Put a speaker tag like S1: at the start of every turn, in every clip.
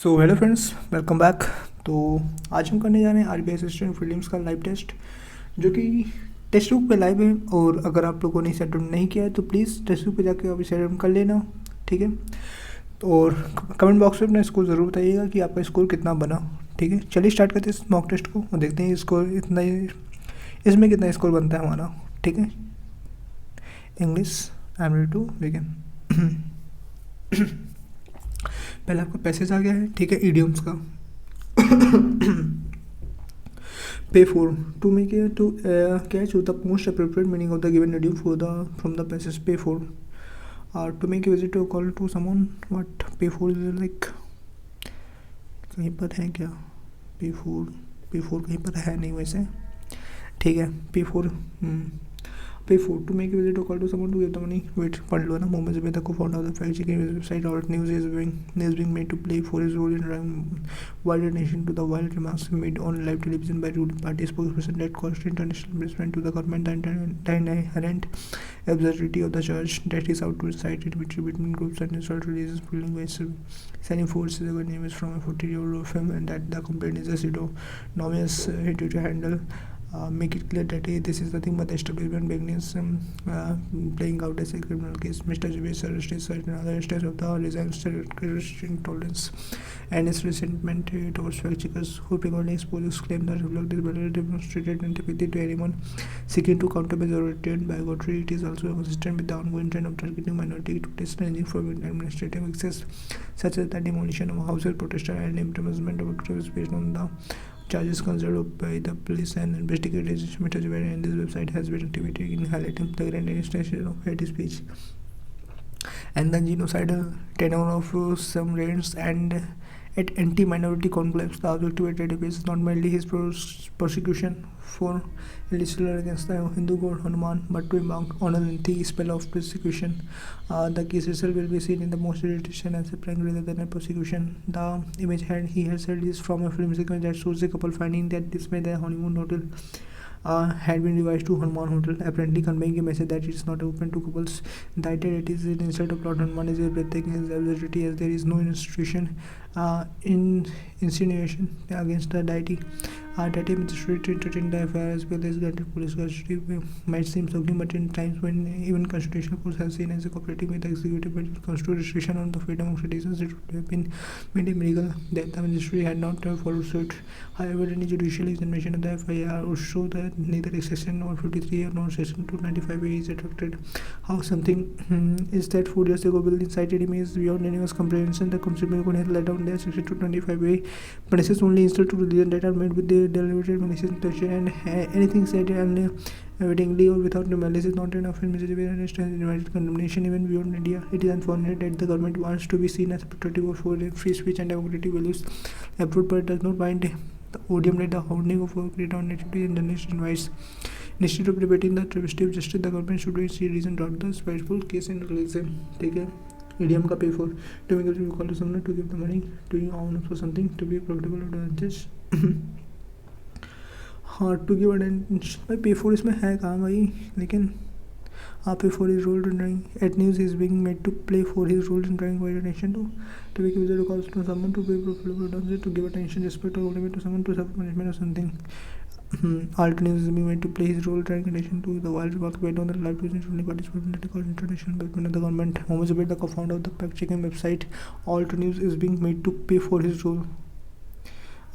S1: So hello friends, welcome back. तो आज हम करने जा रहे हैं आरबीआई असिस्टेंट प्रीलिम्स का लाइव टेस्ट, जो कि टेक्स्ट बुक पे लाइव है। और अगर आप लोगों ने इसे अटेम्प्ट नहीं किया है तो प्लीज़ टेक्स्ट बुक पे जाके आप इसे अटेम्प्ट कर लेना, ठीक है। और कमेंट बॉक्स में अपना स्कोर ज़रूर बताइएगा कि आपका स्कोर कितना बना, ठीक है। चलिए स्टार्ट करते हैं इस मॉक टेस्ट को और देखते हैं स्कोर इतना इसमें कितना स्कोर बनता है हमारा, ठीक है। English I am ready to begin. पहले आपका पैसेज आ गया है, ठीक है, इडियम्स का। Pay for to make it to catch the most appropriate meaning of the given idiom for the from the passage. Pay for to make a visit or call to someone. What pay for is like कहीं पर है क्या? पे four कहीं पर है नहीं वैसे, ठीक है। Pay for to make a visit or call to someone to give the money. Wait, पढ़ लो ना। Mohammed Zubaydah, co-founder of the fact-checking website Alt News, is being made to play for his role in drawing wider attention to the wild remarks made on live television by ruling party spokesperson that caused international embarrassment to the government. The inherent absurdity of the charge that is out to incite enmity between groups and insult religious feeling by sending forces. The name is from a 40-year-old film, and that the complaint is a pseudo-anonymous Twitter handle. Make it clear that this is nothing but the establishment beginnings playing out as a criminal case. Mr. Jubair's arrest is another instance of the resigned intolerance and its resentment towards fact-checkers who frequently expose claims that reflect this demonstrated antipathy to anyone seeking to counter authoritarian bigotry. It is also consistent with the ongoing trend of targeting minority protests ranging from administrative excess such as the demolition of houses, protesters, and imprisonment of activists based on the charges considered by the police and investigators. Mr. Jubair and this website has been activity in highlighting flagrant instances of hate speech and the genocidal tenor of some raids and at anti-minority conflicts. The objective database is not merely his prosecution for slur against the Hindu god Hanuman, but to embark on a lengthy spell of persecution. The case itself will be seen in the most irritation as a prank rather than a prosecution. The image he has said is from a film sequence that shows a couple finding that this may the honeymoon hotel had been revised to Hanuman Hotel, apparently conveying a message that it is not open to couples. The idea that it is an insult of Lord Hanuman is a breathtaking absurdity, as there is no institution in insinuation against the deity. That a magistrate to entertain the affair as well as granted police custody might seem shocking, but in times when even constitutional courts have seen as a cooperating with the executive, but it comes to restriction on the freedom of citizens, it would have been made a miracle that the magistrate had not followed suit. However, any judicial examination of the FIR would show that neither section 153 nor section 295A is attracted. How something is that 4 years ago will incited him is beyond anyone's comprehension. The Constitution could have let down their section 225A punishes only insult to religion that are made with the deliberate malicious intention, and anything said unwittingly or without malice is not enough. In Mr. Jubair and invited condemnation even beyond India. It is unfortunate that the government wants to be seen as protective of free speech and democratic values. Approved but does not bind the odium that the hounding of creative activity and journalist invites. Instead of debating the travesty of justice, the government should wait see reason drop the spiteful case and release him. ठीक है, idiom का pay for to make a call to someone to give the money to you own for something to be profitable advantage. हाँ, to give attention भाई पे four इसमें है कहाँ भाई, लेकिन हाँ, pay for his role in drawing at news is being made to play for his role in drawing wide attention to make a visit calls to someone to be profitable to give attention, respect or limit to someone to suffer punishment or something. Alt News is being made to play his role drawing attention to the wild remarks made on the live television only participant called international backman of the government. Mohammed Zubair, the co-founder of the fact-checking website Alt News, is being made to pay for his role.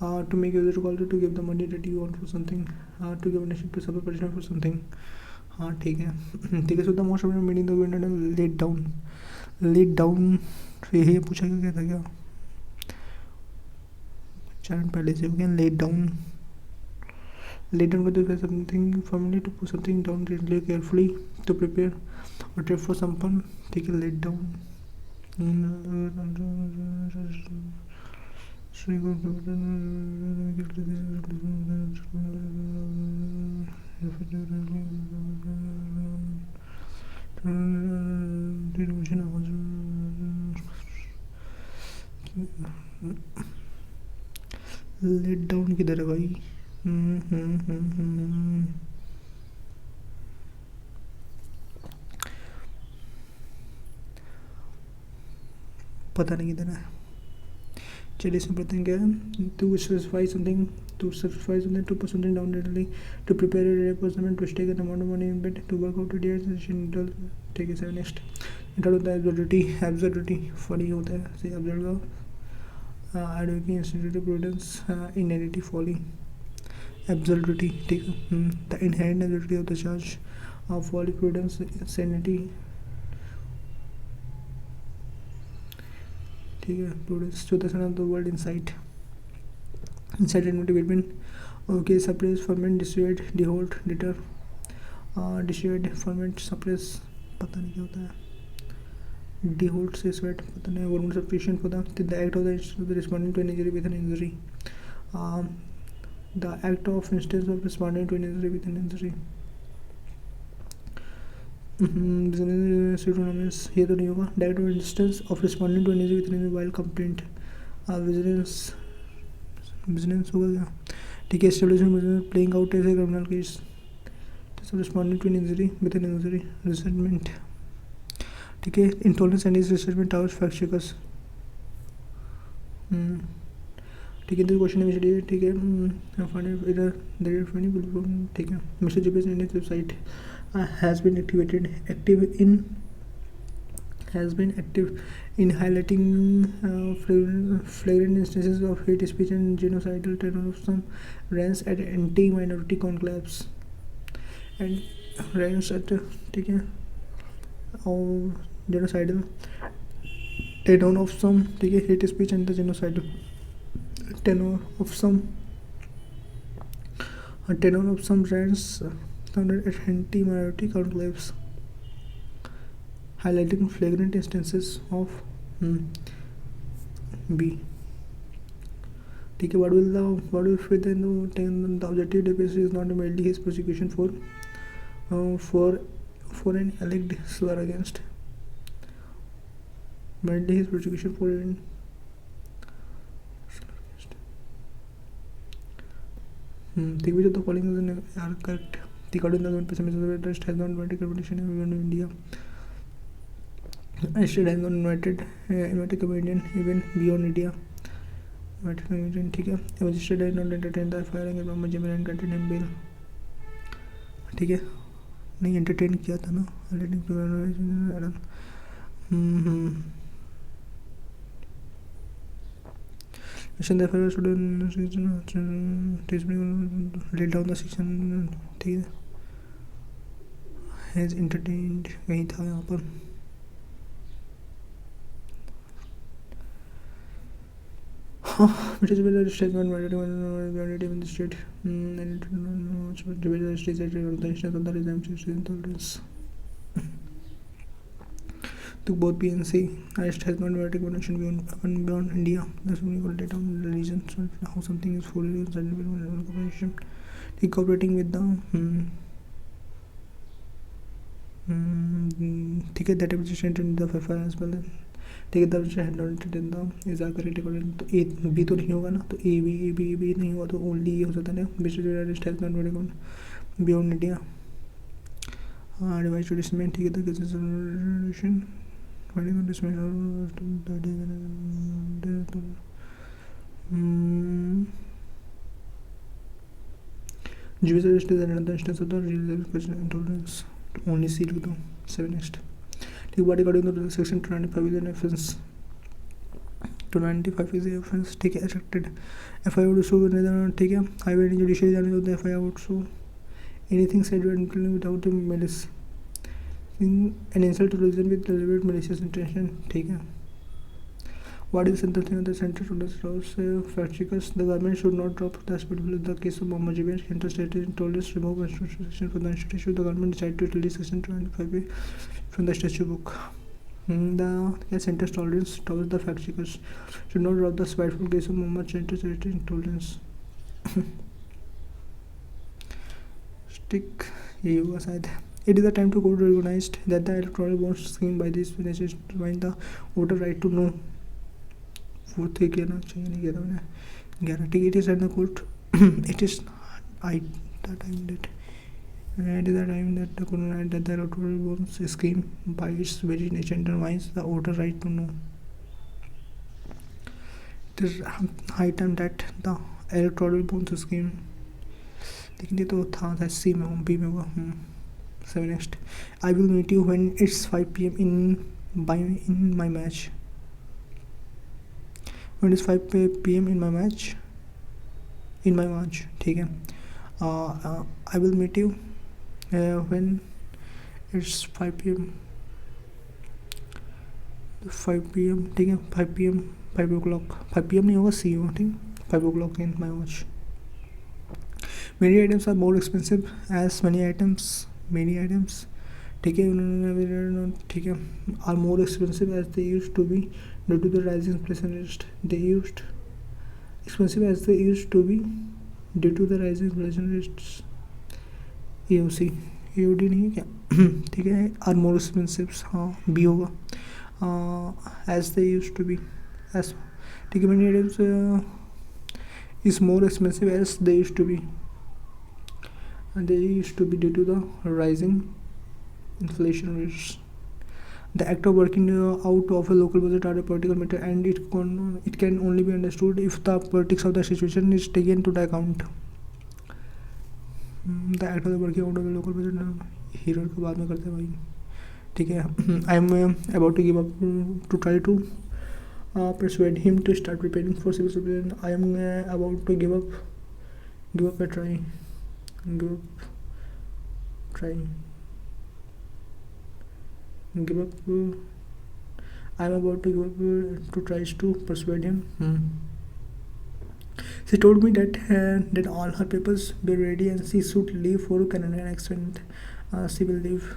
S1: To make a visit call to give the money that you want for something, to give attention to suffer punishment for something. हाँ ठीक है, ठीक है। So the most meaning the window let down फिर ये पूछा क्या था क्या चरण पहले से हो गया। लेट डाउन को do something firmly, to put something down really carefully, to prepare or trip for someone. ठीक है, लेट डाउन लेट डाउन किधर है भाई? पता नहीं किधर है। चलिए इसमें पढ़ते हैं क्या है to specify something to sacrifice something to put something down deadly to prepare a replacement to stake an amount of money in bed to work out a year's ठीक है सर नेक्स्ट इंटर होता है absurdity funny होता है सही absurd का advocate institute prudence inherent folly absurdity ठीक है the inherent absurdity of the charge of folly prudence sanity ठीक है प्रूडेंस चौथा son of the world insight inside enmity between okay suppress ferment dissuade dehold deter dissuade ferment suppress पता नहीं क्या होता है dehold से sweat पता नहीं hormone sufficient for the act of the responding to an injury with an injury the act of instance of responding to an injury with an injury pseudonymous ये तो नहीं होगा the act of instance of responding to an injury with an injury while complaint vigilance business होगा क्या ठीक है establishment business playing out as a criminal case responding to an injury with an injury resentment ठीक है intolerance and is resentment ours fact checkers ठीक है question है ठीक है फाइंड इधर ठीक है mister GPS Indian website has been active in highlighting flagrant instances of hate speech and genocidal terrorism, rants at anti-minority conclaves and rants at ठीक है और genocidal tenor of some ठीक है hate speech and the genocidal tenor of some rants sounded at anti-minority conclaves highlighting flagrant instances of B. ठीक है what will fit in the objective defense is not merely his prosecution for an alleged slur against merely his prosecution for an ठीक है तो following are correct the according to the pessimism of the trust has not been competition in India. Instead has not invited comedian even beyond India. Invited comedian ठीक है. Instead has not entertained the firing of Benjamin and content and bail. ठीक है. नहीं entertain किया था ना. Mission the fire student laid down the section ठीक है. Has entertained कहीं था यहाँ पर. Which is whether the state government in the state and whether the state on the instance of the resumption intolerance. To both PNC, arrest has not vertical connection beyond India. That's when you call data on the region. So how something is fully cooperation. Cooperating with the ठीक है that represented in the FFI as well. ठीक है तब hand in the is are correct according to A B तो नहीं होगा ना तो ए बी नहीं होगा तो ओनली ये हो सकता है बियॉन्ड इंडिया डिवाइस टू डिसमेंट ठीक है तो रिजोल्यूशन ओनली सी लिख दो 7 नेक्स्ट ठीक body according to section 295 is an offence 295 is an offence ठीक है एक्सेप्टेड एफआईआर वुड शो ठीक है हाईवे जुडिशियल जाने होता है FIR would show anything said without malice an insult to religion with deliberate malicious intention ठीक है What is the central thing of the center to the fact checkers? The government should not drop the hospital in the case of Mohammed Jabir. Interstate told us remove constitution from the institution. The government decided to release section 25 from the statute book. The center's tolerance towards the fact checkers should not drop the spiteful case of Mohammed Jabir intolerance. Stick ये होगा शायद. It is the time to go to recognized that the electoral bond scheme by this message to find the voter right to know. Fourth कहना चाहिए नहीं कहता मैंने 11 ठीक it is at the court it is I the time that it is the time that the court that the electoral bonds scheme by its very nature undermines the voter right to know it is high time that the electoral bond scheme, लेकिन ये तो था सी में हूँ, B में हुआ। 7 next, I will meet you when it's 5 p.m. in my match. When it's 5 p.m. in my match, ठीक है। I will meet you when it's 5 p.m. 5 p.m. ठीक है, 5 p.m. 5 o'clock, 5 p.m. नहीं होगा, सी होगा, ठीक, 5 o'clock in my watch. Many items are more expensive as many items, ठीक है, उन्होंने, ठीक है, are more expensive as they used to be due to the rising inflation rate, they used expensive as they used to be due to the rising inflation rates, AOC, AOD नहीं है क्या, ठीक है, आर मोर एक्सपेंसिव, हाँ बी होगा, as they used to be, as, ठीक है, many items is more expensive as they used to be, they used to be due to the rising inflation rates. The act of working out of a local budget are a political matter, and it can only be understood if the politics of the situation is taken to the account. The act of the working out of a local budget, hero को बाद में करते हैं भाई, ठीक है। I am about to give up to try to persuade him to start preparing for civil service. I am about to give up a try. Give up I'm about to give up to tries to persuade him. She told me that all her papers were ready and she should leave for Canada next month. She will leave,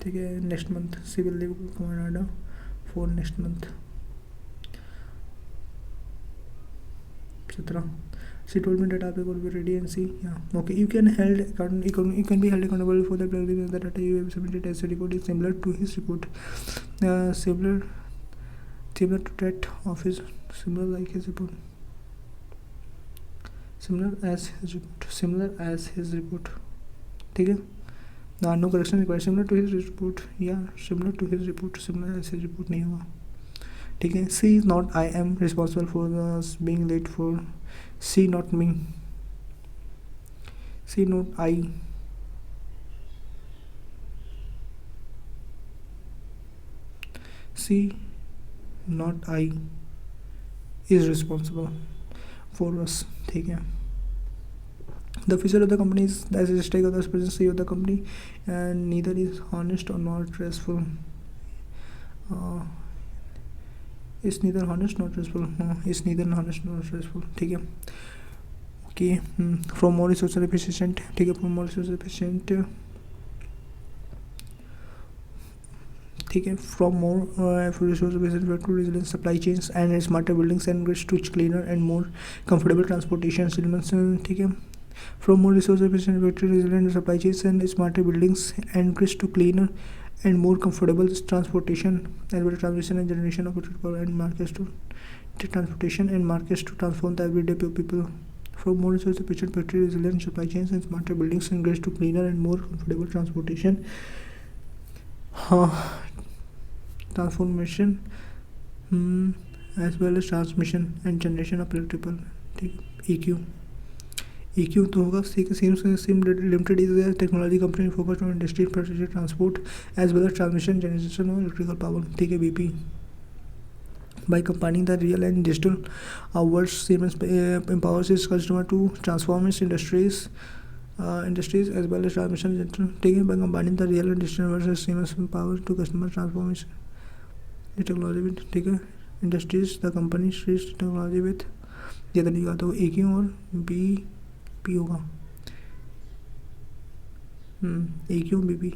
S1: ठीक है, next month. She will leave Canada for next month. 17. She told me that our paper will be ready and see. Yeah. Okay. You can be held accountable for the practice that data you have submitted as a report is similar to his report. Similar to that of his, similar like his report. Similar as his report. ठीक है. No correction required. Similar to his report. Yeah. Similar to his report. Similar as his report नहीं होगा. ठीक है. C is not I am responsible for being late for. C not me. C not I. C not I is responsible for us. ठीक है. The future of the company is the stake of the present CEO of the company, and neither is honest or not truthful. It's neither honest nor truthful. It's neither honest nor truthful. ठीक है. Okay. From more resource efficient. ठीक है. From more resource efficient. ठीक है. From more resource efficient to resilient supply chains and smarter buildings and grids to cleaner and more comfortable transportation systems. ठीक है. From more resource efficient to resilient supply chains and smarter buildings and grids to cleaner and more comfortable transportation and better transmission and generation of electric power and markets to transportation and markets to transform the everyday people. From more resource efficient factory resilient supply chains and smarter buildings and grids to cleaner and more comfortable transportation, transformation as well as transmission and generation of electrical. EQ तो होगा. SIM Limited is a technology company focused on industry, infrastructure, transport as well as transmission generation of electrical power. ठीक है. BP by combining the real and digital worlds, Siemens empowers its customer to transform its industries as well as transmission generation. ठीक है. By combining the real and digital worlds, Siemens empowers to customer transform its technology with, ठीक है, industries, the company streets technology with. ये तो नहीं कहा तो AQ और BP होगा. AQ BP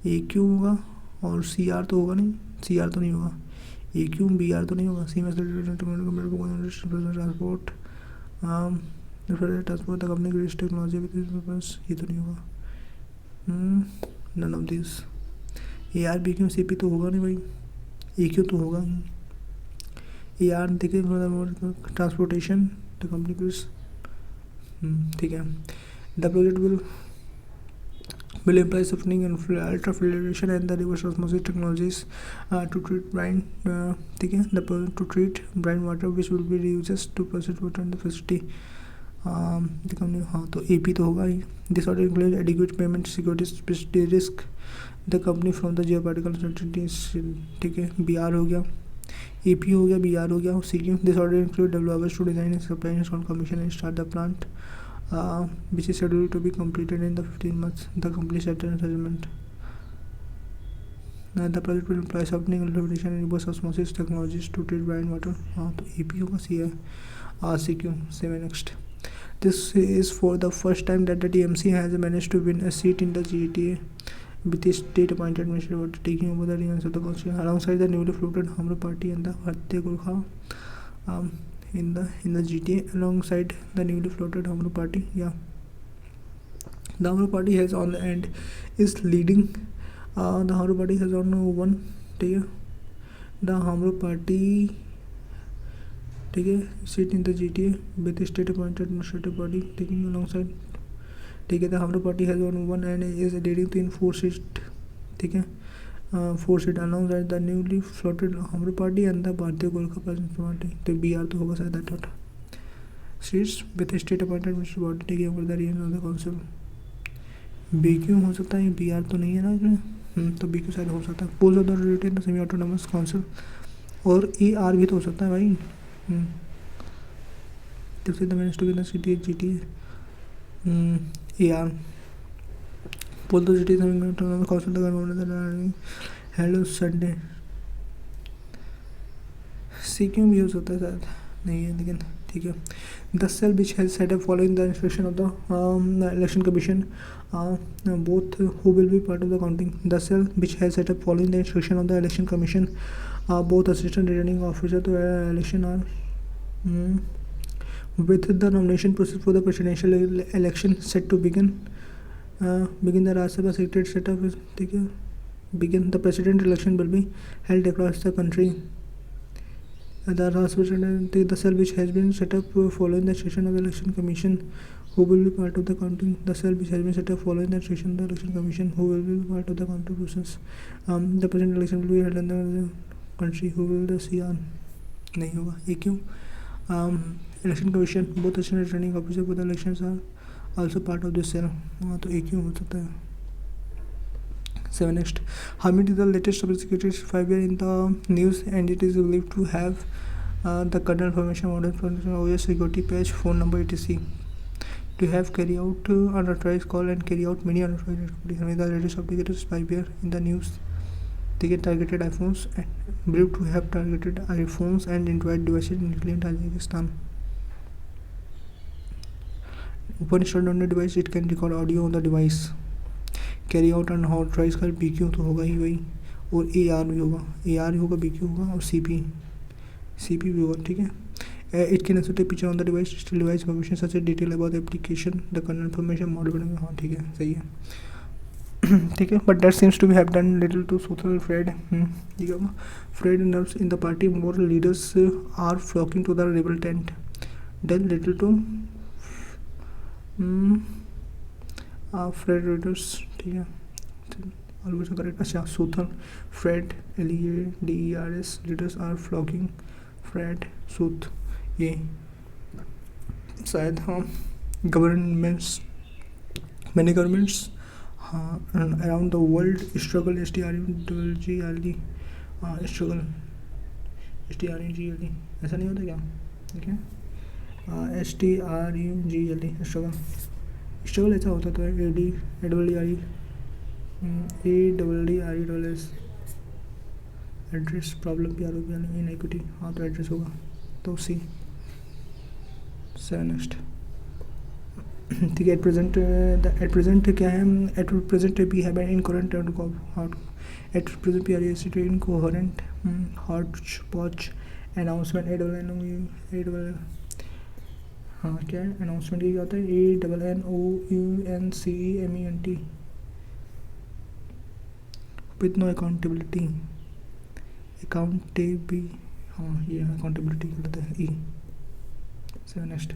S1: AQ होगा और CR तो होगा नहीं. CR तो नहीं होगा. AQ BR तो नहीं होगा. Siemens transport transport the company creates technology with this purpose. ये तो नहीं होगा. None of these. AR BQ CP तो होगा नहीं भाई. AQ तो होगा ही. AR देखिए ट्रांसपोर्टेशन द कंपनी प्लीज. ठीक है. The project will will employ softening and ultrafiltration and the reverse osmosis technologies to treat brine ठीक है to treat brine water which will be reused to process water in the facility the company हाँ तो AP तो होगा ही. This order includes adequate payment security risk the company from the geopolitical uncertainties ठीक है. BR हो गया, AP हो गया, BR हो गया. CQ this order includes developers to design and supply install commission and start the plant which is scheduled to be completed in the 15 months. The company settled settlement. The project will employ softening, ultrafiltration and reverse osmosis technologies to treat brine water. हाँ तो AP होगा. C है. CQ 7 next. This is for the first time that the TMC has managed to win a seat in the GTA with the state-appointed minister for taking over the reins of the constitution alongside the newly floated Hamra Party and the Bharatiya Gorkha in the GTA alongside the newly floated Hamra Party. Yeah, the Hamra Party has on the end is leading. The Hamra Party has on one. ठीक है. The Hamra Party ठीक है seat in the GTA with state appointed administrative body taking alongside. ठीक है. The Hamro party has won and is leading to in 4 seat. ठीक है. 4 seat alongside the newly floated Hamro party and the Bharatiya Gorkha party. तो BR तो होगा शायद that seats with state appointed administrative body taking over the region of the council. BQ हो सकता है. BR तो नहीं है ना इसमें. तो BQ शायद हो सकता है. Polls authority in the semi autonomous council. और ER भी तो हो सकता है भाई. तब से the manage to the city GTA AR बोल दो city council the hello Sunday. CQ भी हो सकता है शायद. नहीं है लेकिन ठीक है. The cell which has set up following the instruction of the election commission both who will be part of the counting. The cell which has set up following the instruction of the election commission both assistant returning officer to election are with the nomination process for the presidential election set to begin the Rajya Sabha secretariat setup is ठीक है. Begin the president election will be held across the country. The Rajya Sabha the cell which has been set up following the instruction of the election commission who will be part of the counting. The cell which has been set up following the instruction of the election commission who will be part of the counting process. The president election will be held in the country who will the CR नहीं होगा. AQ election commission both assistant returning officer for the elections are also part of this cell. तो AQ हो सकता है. 7 next. Hamid is the latest subsecretary 5 year in the news and it is believed to have the kernel information model from OS security patch phone number etc. To have carry out unauthorized call and carry out many unauthorized activities. Hamid the latest subsecretary 5 year in the news. They get targeted iPhones and believed to have targeted iPhones and Android devices in Italy and Tajikistan. When installed on the device, it can record audio on the device. Carry out unauthorized कर BQ तो होगा ही वही. और AR भी होगा. AR भी होगा, BQ होगा और CP भी होगा. ठीक है. It can also take picture on the device, digital device information such as detail about the application, the kernel information, model बनाएंगे. हाँ ठीक है, सही है. ठीक है. But that seems to be have done little to social Fred. ठीक है. Fred nerves in the party, more leaders are flocking to the rebel tent. Then little to Fred leaders. ठीक है. Always correct. अच्छा Suthal, Fred, LEADERS leaders are flocking. Fred, Suth. ये शायद हाँ governments many governments around the world struggle STRUGLE struggle STRUGLE ऐसा नहीं होता क्या. ठीक है. STRUGLE struggle ऐसा होता तो है ADDRE एड्रेस प्रॉब्लम भी आरोप इनइक्विटी. हाँ तो एड्रेस होगा तो C. 7 next. ठीक है. एट प्रेजेंट क्या है. At present we have an incoherent at present we are incoherent hotch potch announcement ANNOUNCEMENT. हाँ क्या है अनाउंसमेंट. ये क्या होता है ANNOUNCEMENT विथ नो अकाउंटेबिलिटी. हाँ ये अकाउंटेबिलिटी कहलाता है E. 7 next.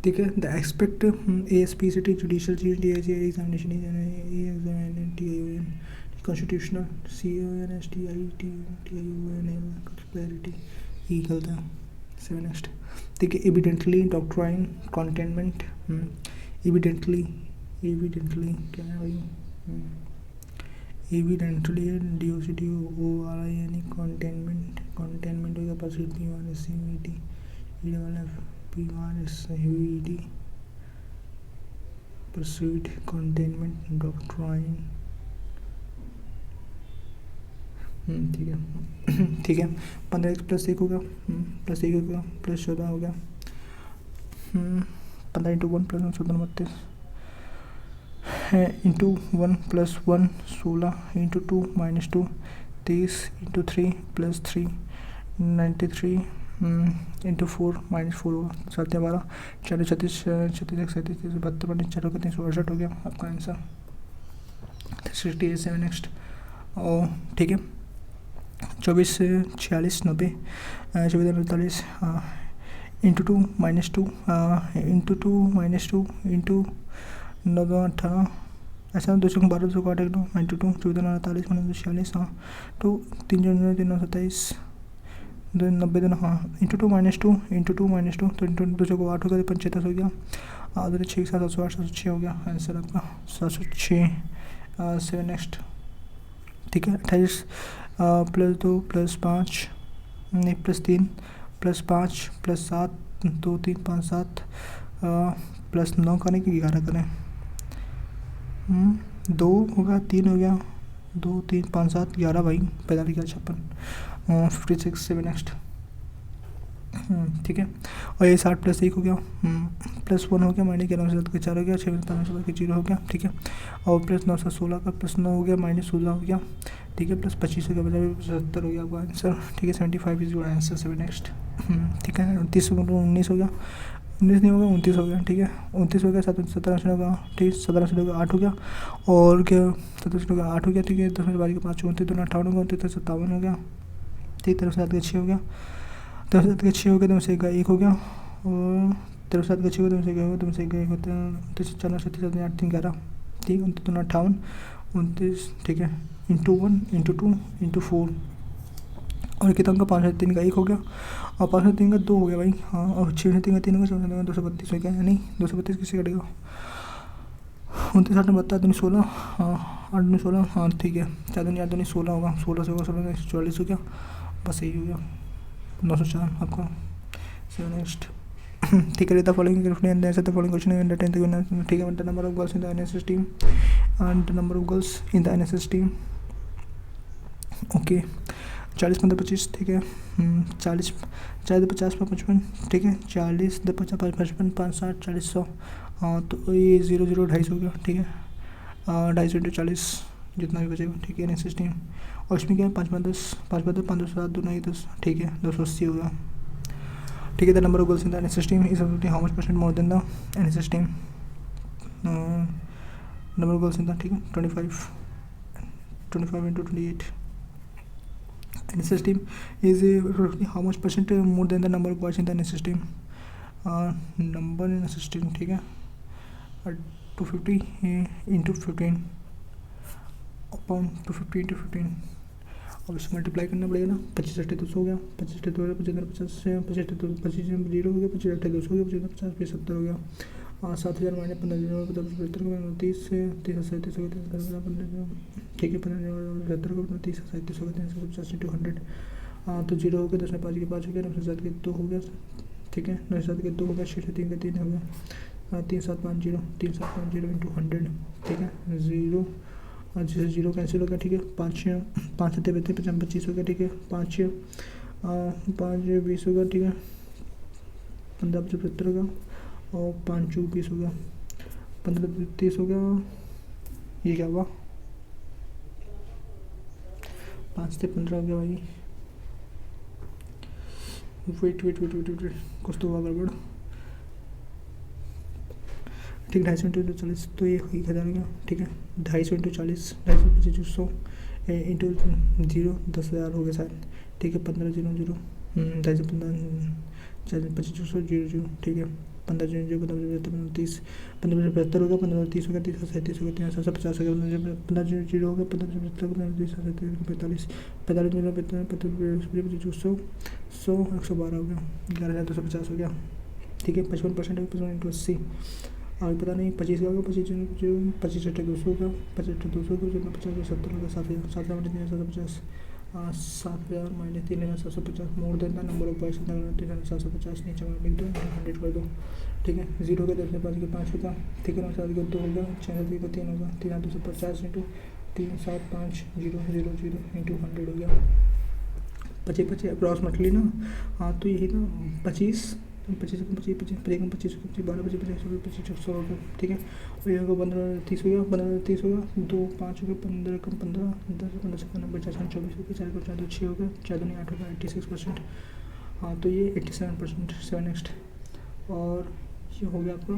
S1: ठीक है। The aspect ASPCT judicial examination constitutional CONSTITIUNL clarity ई गलत है। 7 नेक्स्ट। ठीक है। एविडेंटली डॉक्ट्राइन कंटेनमेंट एविडेंटली क्या है भाई? एविडेंटली DOCTORIN कंटेनमेंट हो गया pursuit PONSCED PONSCED pursuit containment doctrine. ठीक है। ठीक है। 15 + 1 हो गया +1 हो गया +14 हो गया 15 × 1 + 1 14 32 इंटू 1 + 1 16 इंटू 2 - 2 30 इंटू 3 + 3 93 इंटू 4 - 4 होगा 7 या 12 4 36 36 37 72 4 का 368 हो गया आपका आंसर 68 नेक्स्ट। और ठीक है 24 46 90 24 48 इंटू 2 - 2 इंटू 2 - 2 इंटू 9 18 ऐसा 212 208 इंटू 2 14 48 46 हाँ तो 3 27 90 दिन हाँ इंटू 2 - 2 इंटू 2 - 2 तो इंटू 2 को 8 हो गया 75 हो गया 6 708 706 हो गया आंसर आपका 706 7 नेक्स्ट। ठीक है 28 +2 +5 नहीं +3 +5 +7 2 3 5 7 +9 करें कि 11 करें 2 हो गया 3 हो गया 2 3 5 7 11 भाई 45 का 56 56 7 नेक्स्ट। ठीक है और ये 60 + 1 हो गया +1 हो गया -11 के 4 हो गया 6 के 0 हो गया। ठीक है और +9 से 16 का +9 हो गया -16 हो गया। ठीक है +25 हो गया 75 हो गया आपका आंसर। ठीक है 75 इज योर आंसर 7 नेक्स्ट। ठीक है 29 19 हो गया 19 नहीं हो गया 29 हो गया। ठीक है 29 हो गया 17 होगा ठीक 17 होगा 8 हो गया और क्या 17 होगा 8 हो गया। ठीक है 10 में 12 के 5 29 2 58 होगा 29 57 हो गया। ठीक 13 7 के 6 हो गया 13 7 के 6 हो गया 2 से 1 हो गया और 13 7 के 6 हो गया 2 से 1 हो गया 2 से 1 होता है 29 4 37 8 3 11। ठीक 29 2 58 29। ठीक है इंटू 1 इंटू 2 इंटू 4 और कितना का 5 3 का 1 हो गया और 5 3 का 2 हो गया भाई हाँ और 6 3 का 3 हो गया 232 हो गया यानी 232 किससे कटेगा 29 8 बता 16 हाँ 8 में 16 हाँ ठीक है 4 2 8 2 16 होगा 16 से होगा 16 144 हो गया बस यही हो गया 904 आपका 7 नेक्स्ट। ठीक है the following calculate answer the following question in the 10th unit. ठीक है the number of girls in the NSS team and the number of girls in the NSS team. Okay 40 15 25 ठीक है 40 4 50 55 ठीक है 40 50 55 5 60 40 100 हाँ तो ये 0 0 250 हो गया। ठीक है 250 × 40 जितना भी बचेगा। ठीक है NSS टीम और इसमें क्या है 5 5 10 5 5 5 7 2 9 10 ठीक है 280 होगा। ठीक है the number of girls in the NSS team is how much % more than the NSS team number of girls in the ठीक है 25 × 28 NSS team is how much % more than the number of boys in the NSS team number in NSS team ठीक है 250 × 15 upon 250 × 15 अब इसको multiply करना पड़ेगा ना 25 8 200 हो गया 25 8 2 50 50 25 8 25 0 हो गया 25 8 200 हो गया 50 50 70 हो गया 7000 - 15 30 से 30 37 हो गया 15 ठीक है 15 70 को 30 37 हो गया 350 × 100 तो 0 हो गया 10 में 5 के 5 हो गया 9 से 7 के 2 हो गया। ठीक है 9 से 7 के 2 हो गया 6 से 3 के 3 हो गया 3 7 5 0 3 7 5 0 × 100 ठीक है 0 जैसे 0 कैंसिल हो गया। ठीक है 5 5 7 25 हो गया। ठीक है 5 5 20 हो गया। ठीक है 15 75 हो गया और 5 20 हो गया 15 30 हो गया। ये क्या हुआ 5 से 15 हो गया भाई वेट कुछ तो हुआ गड़बड़। ठीक 250 × 40 तो ये 1000 हो गया। ठीक है 250 × 40 250 100 इंटू 0 10,000 हो गया शायद। ठीक है 15 0 0 250 15 25 0 0 ठीक है 15 जीरो 15 30 15 75 हो गया, 15 30 हो गया, 30 37 हो गया, 3 750 हो गया, 15 जीरो हो गया, 15 75 30 45 45 जीरो 55 100 112 हो गया, 11,250 हो गया। ठीक है, 55% है, 55 इंटू 80 और पता नहीं 25 का होगा, 25 जो 25 अट्ठे 200 का, 25 अट्ठे 200 का, जो 50 70 होगा, 7,000 7,000 minus 3,750 more than the number of boys 3,750 नीचे में लिख दो, 100 कर दो। ठीक है, 0 के 10 के 5 के 5 होगा, ठीक है, 9 7 के 2 होगा, 6 7 के 3 होगा, 3,250 इंटू 3 7 5 0 0 0 इंटू 100 हो गया। 25 25 अप्रॉक्सीमेटली ना, हाँ तो यही ना 25 25 25 25 12 25 12 25 25 100 हो गया। ठीक है, और ये होगा 15 30 हो गया, 15 30 हो गया, 2 5 हो गया, 15 कम 15 10 15 15 50 24 हो गया, 4 को 4 6 हो गया, 4 2 8 हो गया, 86%। हाँ तो ये 87%। 7 नेक्स्ट, और ये हो गया आपका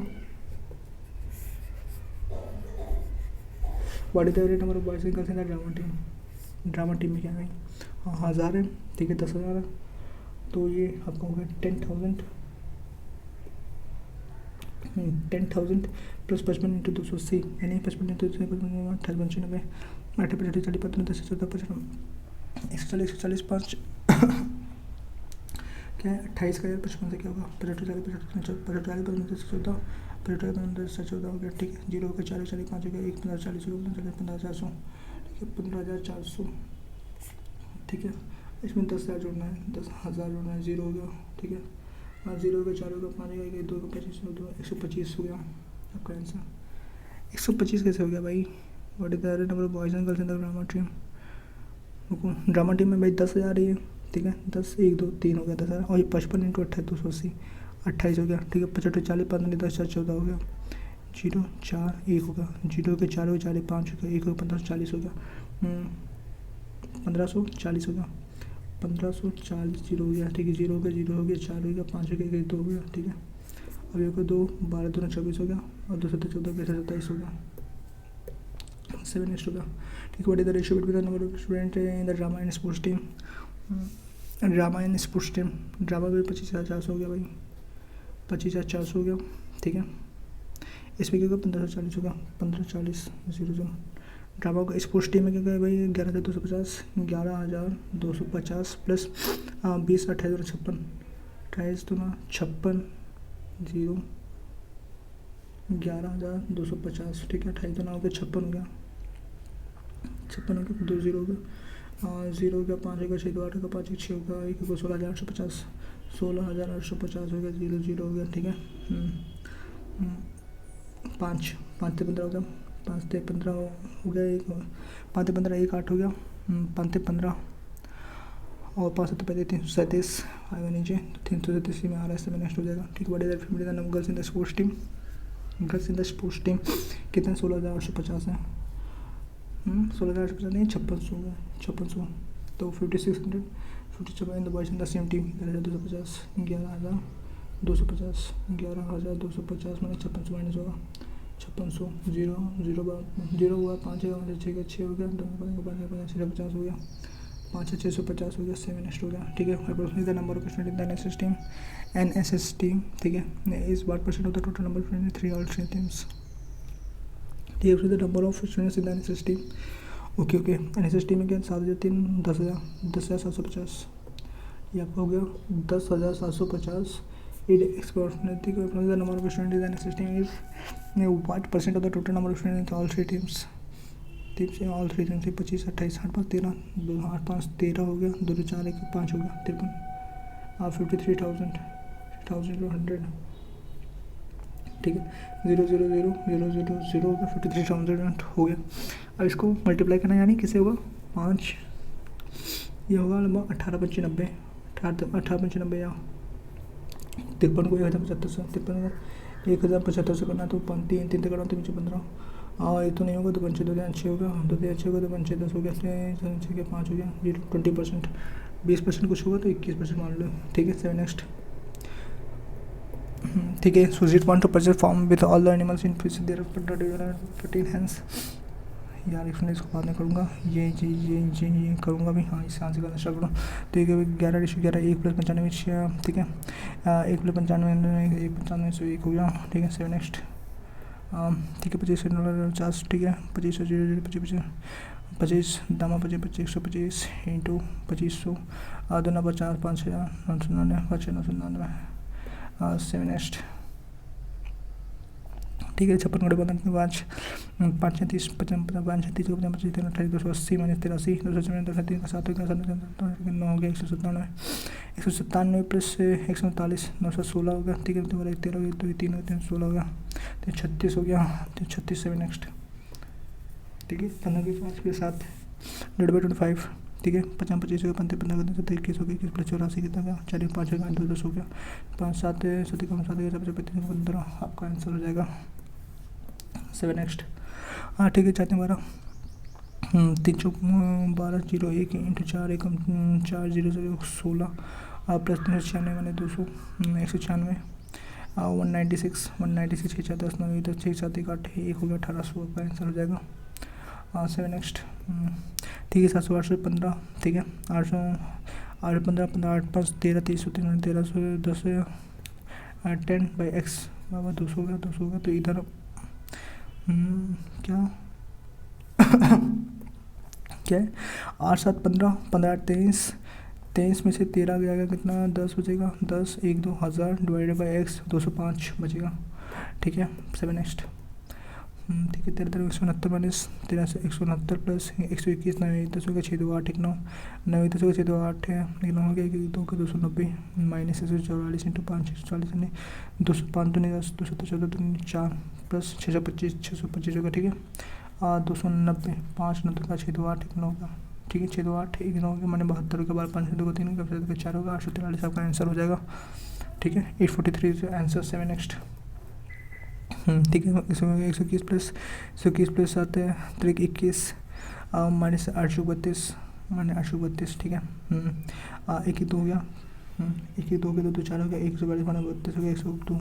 S1: what is the rate number of boys and girls in the drama team में क्या है? हाँ 1000 है, ठीक है, 10,000 है, तो ये आपका हो गया 10,000 प्लस 55 इंटू 280 यानी 55 इंटू 255 58 95 8 50 40 15 10 14 15 140 5 क्या है 28 का 55 से क्या होगा 55 40 55 40 15 14 55 15 14 हो गया। ठीक है, 0 हो गया, 4 4 5 हो गया, 1 15 40 हो गया, 15,400, ठीक है, 15,400। ठीक है, इसमें 10,000 जोड़ना है, 10,000 जोड़ना है, 0 हो गया। ठीक है, 0 हो गया, 4 हो गया, 5 हो गया, 2 का 25 2 125 हो गया आपका आंसर। 125 कैसे हो गया भाई? What is the number of boys and girls in the drama team? Drama team में भाई 10,000 ही है। ठीक है, 10 1 2 3 हो गया 10,000, और ये 55 इंटू 28 280 28 हो गया। ठीक है, 55 40 15 10 14 हो गया, 0 4 1 होगा, 0 के 4 हो 4 5 हो गया, 1 हो 1540 हो गया, 1540 हो गया, 1540 0 हो गया। ठीक है, 0 हो गया, 0 हो गया, 4 हो गया, 5 हो गया, 2 हो गया। ठीक है, अब ये होगा 2 12 2 24 हो गया, और 2 7 14 27 हो गया, 7 नेक्स्ट होगा। ठीक है, what is the ratio between the number of student in the drama and sports team? Drama and sports team, drama में 25,400 हो गया भाई, 25,400 हो गया। ठीक है, इसमें क्या होगा 1540 होगा, 1540 0 0। ड्रामा का स्पोर्ट्स टीम में क्या है भाई 11,250 11,250 प्लस 20 28 56 28 2 56 0 11,250। ठीक है, 28 2 हो गया 56 हो गया, 56 हो गया, 2 0 हो गया, 0 हो गया, 5 हो गया, 6 2 8 होगा, 5 1 6 होगा, 1 को 16,850 16,850 हो गया, 0 0 हो गया। ठीक है, 5 5 से 15 हो गया, 5 से 15 हो गया, 5 से 15 1 8 हो गया, 5 से 15 और 5 से 35 337 आएगा नीचे, तो 337 में आ रहा है, इसमें नेक्स्ट हो जाएगा। ठीक है, बड़े फैमिली का नाम girls in the sports team, girls in the sports team कितने 16,850 है, 16,850 नहीं 5600 होगा, 5600 तो 5600 57 in the boys in the same team 11,250 11,250 11,250 मैंने 5600 माइनस होगा 5600 0 0 0 हुआ 5 है 6 हो गया 50 हो गया 5 650 हो गया 7 नेक्स्ट हो गया। ठीक है, approximately the number of student in the NSS team ठीक है is what percent of the total number of student 3 all 3 teams. ठीक है, the number of students in the NSS team okay NSS team में क्या 7,003 10,750 ये आपका हो गया 10,750 it exponentially the number of students in the system is what percent of the total number of students in all three teams in all three teams 25 28 8 5 13 8 5 13 हो गया 2 4 1 5 हो गया 53 53,100 ठीक है 0 0 0 0 0 0 हो गया 53,000 हो गया। अब इसको मल्टीप्लाई करना यानी किसे होगा 5 ये होगा लगभग 18,95 18,95 या 53 को 1,75 से 1,075 से करना तो 3 3 करना तो 15 और ये तो नहीं होगा तो 5 2 6 होगा 2 6 होगा तो 5 10 हो गया 6 के 5 हो गया 20% 20% कुछ होगा तो 21% मान लो। ठीक है 7 नेक्स्ट ठीक है so it want to purchase farm with all the animals in fish there 15 hands यार एक्सप्लेन इसको बाद में करूँगा, ये करूँगा भी। हाँ, इससे आंसर करना स्टार्ट करूँ। तो ये 11:11 1 + 95, ठीक है। 1 + 95 1 95 से 1 हो गया, ठीक है। 7 नेक्स्ट, ठीक है। 25 $50, ठीक है। 25 0 25 25 दामा 25 125 इंटू 2500 2 50 5000 999 5999 7 नेक्स्ट, ठीक है। 56 × 5 5 36 55 5 36 55 25 28 280 - 83 297 का 7 9 हो गया 197 197 प्लस 139 916 हो गया, ठीक है। 2 13 हो गया, 2 3 हो गया, 16 हो गया, तो 36 हो गया, तो 36 7 नेक्स्ट, ठीक है। 15 के 5 के 7 /25, ठीक है। 50 25 हो गया, 15 15 21 हो गया, 21 + 84 कितना गया, 4 5 हो गया, 2 10 हो गया, 5 7 7 कम 7 35 15, आपका आंसर हो जाएगा 7 नेक्स्ट। हाँ, ठीक है। 4 12 3 चौक 12 0 1 इंटू 4 1 4 0 0 16 प्लस 396 मैंने 200 196 196 196 6 4 10 9 10 6 7 1 8 1 हो गया 1800, आपका आंसर हो जाएगा 7 नेक्स्ट, ठीक है। 700 800 15, ठीक है। 800 8 15 15 8 5 13 23 3 1300 10 10/x बाबा 200 हो गया, 200 हो गया। तो इधर क्या क्या है, 8 7 15 15 8 23 23 में से 13 गया कितना, 10 बचेगा, 10 1 2 1000 /x 205 बचेगा, ठीक है। 7 नेक्स्ट, ठीक है। 13 169 माइनस 13 से 169 प्लस 121 9 10 हो गया 6 2 8 1 9 9 10 हो गया 6 2 8 है, 1 9 हो गया 1 2 के 290 माइनस 144 इंटू 5 140 नहीं 205 2 10 214 2 4 प्लस 625 होगा, ठीक है। 290 5 9 का 6 2 8 1 9 का, ठीक है। 6 2 8 1 9 हो गया, मैंने 72 के बाद 5 2 को 3 का 4 होगा 843, आपका आंसर हो जाएगा, ठीक है। 843 आंसर 7 नेक्स्ट, ठीक है। 121 प्लस 7 3 21 माइनस 832 माइनस 832, ठीक है। 1 2 हो गया, 1 2 के 2 4 हो गया, 142 माइनस 32 हो गया 102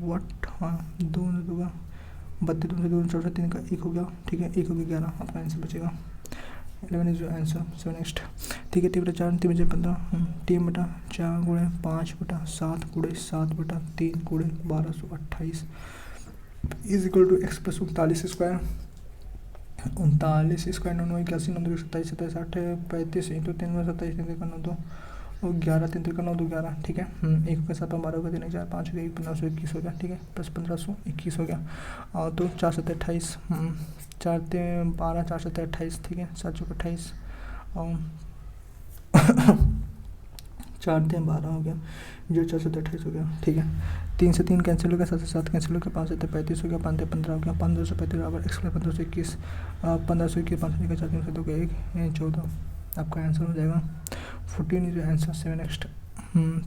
S1: वट, हाँ 2 होगा 32 से 2 4 3 का 1 हो गया, ठीक है। 1 हो गया 11, आपका आंसर बचेगा 11 इज आंसर। 7 नेक्स्ट, ठीक है। 3 बटा 4 3 15 3 बटा 4 गुणे 5 बटा 7 गुणे 7 बटा 3 गुणे 1228 is equal to x + 39 square 39 square 9 81 9 27 27 8 35 into 3 में 27 3 का 9 2 और 11 3 का 9 2 11, ठीक है। 1 का 7 12 का 3 4 5 हो गया 1521 हो गया, ठीक है। प्लस 1521 हो गया और तो 4 7 28 4 3 12 4 7 28, ठीक है। 7 4 28 और 4 3 12 हो गया, जो 4 7 28 हो गया, ठीक है। 3 से 3 कैंसिल हो गया, 7 से 7 कैंसिल हो गया, 5 7 35 हो गया, 5 15 हो गया, 1535 बराबर x + 1521 1521 5 का 4 3 से 2 का 1 14, आपका आंसर हो जाएगा 14 इज आंसर। 7 नेक्स्ट,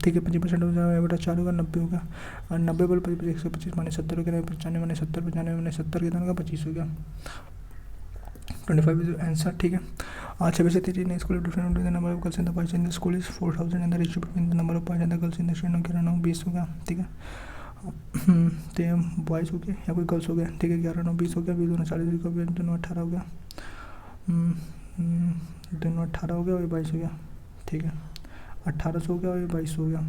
S1: ठीक है। 25% हो जाएगा बेटा 4 होगा 90 होगा और 90 बल 25 125 माइनस 70 हो गया 95 माइनस 70 95 माइनस 70 कितना होगा 25 हो गया 25 इज आंसर, ठीक है। 26 से 13 in school different the number of girls in the boys in the school is 4000 and the ratio between the number of boys and the girls in the student 11 9 20 हो गया, ठीक है। तो बॉयज़ हो गए या कोई गर्ल्स हो गया, ठीक है। 11 9 20 हो गया, 20 2 40 हो गया, 2 18 हो गया, 2 18 हो गया और 22 हो गया, ठीक है। 1800 हो गया और 22 हो गया,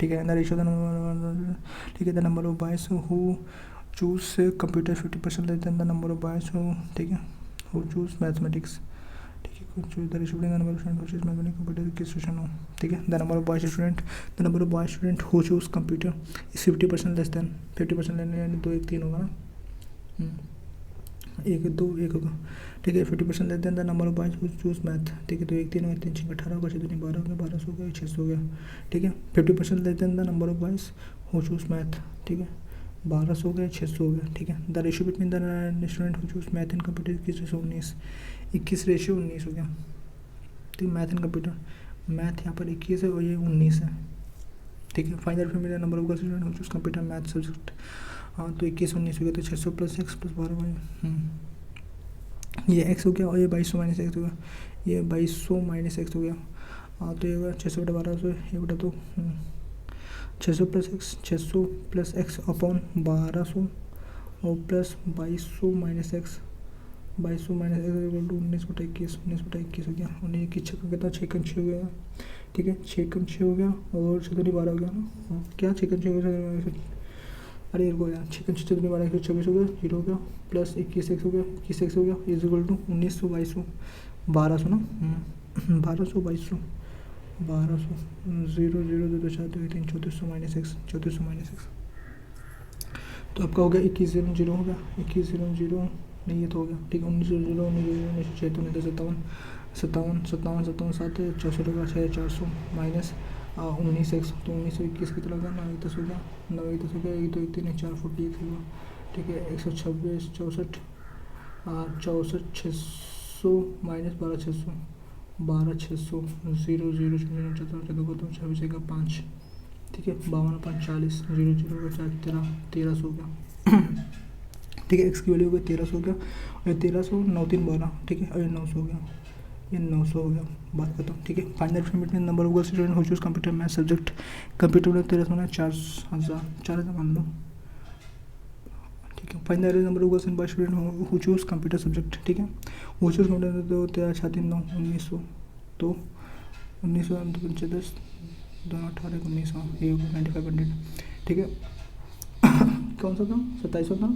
S1: ठीक है। द रेशियो द नंबर, ठीक है। The number of boys who choose computer 50% less than the number of boys who, ठीक है, हु चूज मैथमेटिक्स, ठीक है। Choose the ratio the number of student who choose mathematics computer किस session हो, ठीक है। The number of boys student who choose computer is 50% less than 50% लेने यानी 2 1 3 होगा ना, 1 2 1 होगा, ठीक है। 50% less than the number of boys who choose math, ठीक है। 2 1 3 हो गया, 3 6 18 होगा, 6 2 12 हो गया, 1200 हो गया, 600 हो गया, ठीक है। 50% less than the number of boys who choose math, ठीक है। 1200 हो गया, 600 हो गया, ठीक है। The ratio between the student who choose math and computer 21 21 ratio 19 हो गया, ठीक। मैथ एंड कंप्यूटर, मैथ यहाँ पर 21 है और ये 19 है, ठीक है। Find the remaining number of girls student who choose computer math subject, हाँ तो 21 19 हो गया, तो 600 + x + 12 ये x हो गया और ये 2200 - x हो गया, ये 2200 - x हो गया, हाँ तो ये होगा 600 / 1200 ये बटा 2 600 + x 600 + x अपॉन 1200 और plus 2200 - x 2200 minus x equal to 19/21 हो गया। 19 का कितना 6 हो गया, ठीक है 6 हो गया और 12 हो गया ना। हाँ क्या 6 हो गया, अरे ये को यार 6 12 126 हो गया, 0 हो गया प्लस 21 हो गया, 21 हो गया इज इक्वल टू 1900 2200 1200 ना 1200 2200 0 0 2 2 4 2 3 3400 माइनस एक्स 3400 माइनस एक्स। तो आपका हो गया 2100 हो गया, 2100 नहीं ये तो हो गया, ठीक है 1900 1906 तो 57 7 64 होगा 6400 माइनस 19x तो 1921 कितना होगा 9 10 हो गया 9 10 हो गया 1 2 3 4 41 होगा, ठीक है 126 64 64 600 माइनस 12 600 0 0 0 14 26 का 5, ठीक है 52 5 40 0 0 का 4 1300 हो गया ठीक है एक्स की वैल्यू हो गई 1300 हो गया और 1300 9 3 12, ठीक है और 900 हो गया, ये 900 हो गया। बात करता हूँ, ठीक है फाइनल डिफरेंस नंबर होगा student who choose computer math subject computer में 1300 4000 मान लो, ठीक है फाइनल नंबर होगा sum by student who choose computer subject, ठीक है हु चूज कंप्यूटर तो 13 6 3 9 1900 तो 1900 10 दोनों 18 1900 ये होगा 9500, ठीक है कौन सा था 2700 था,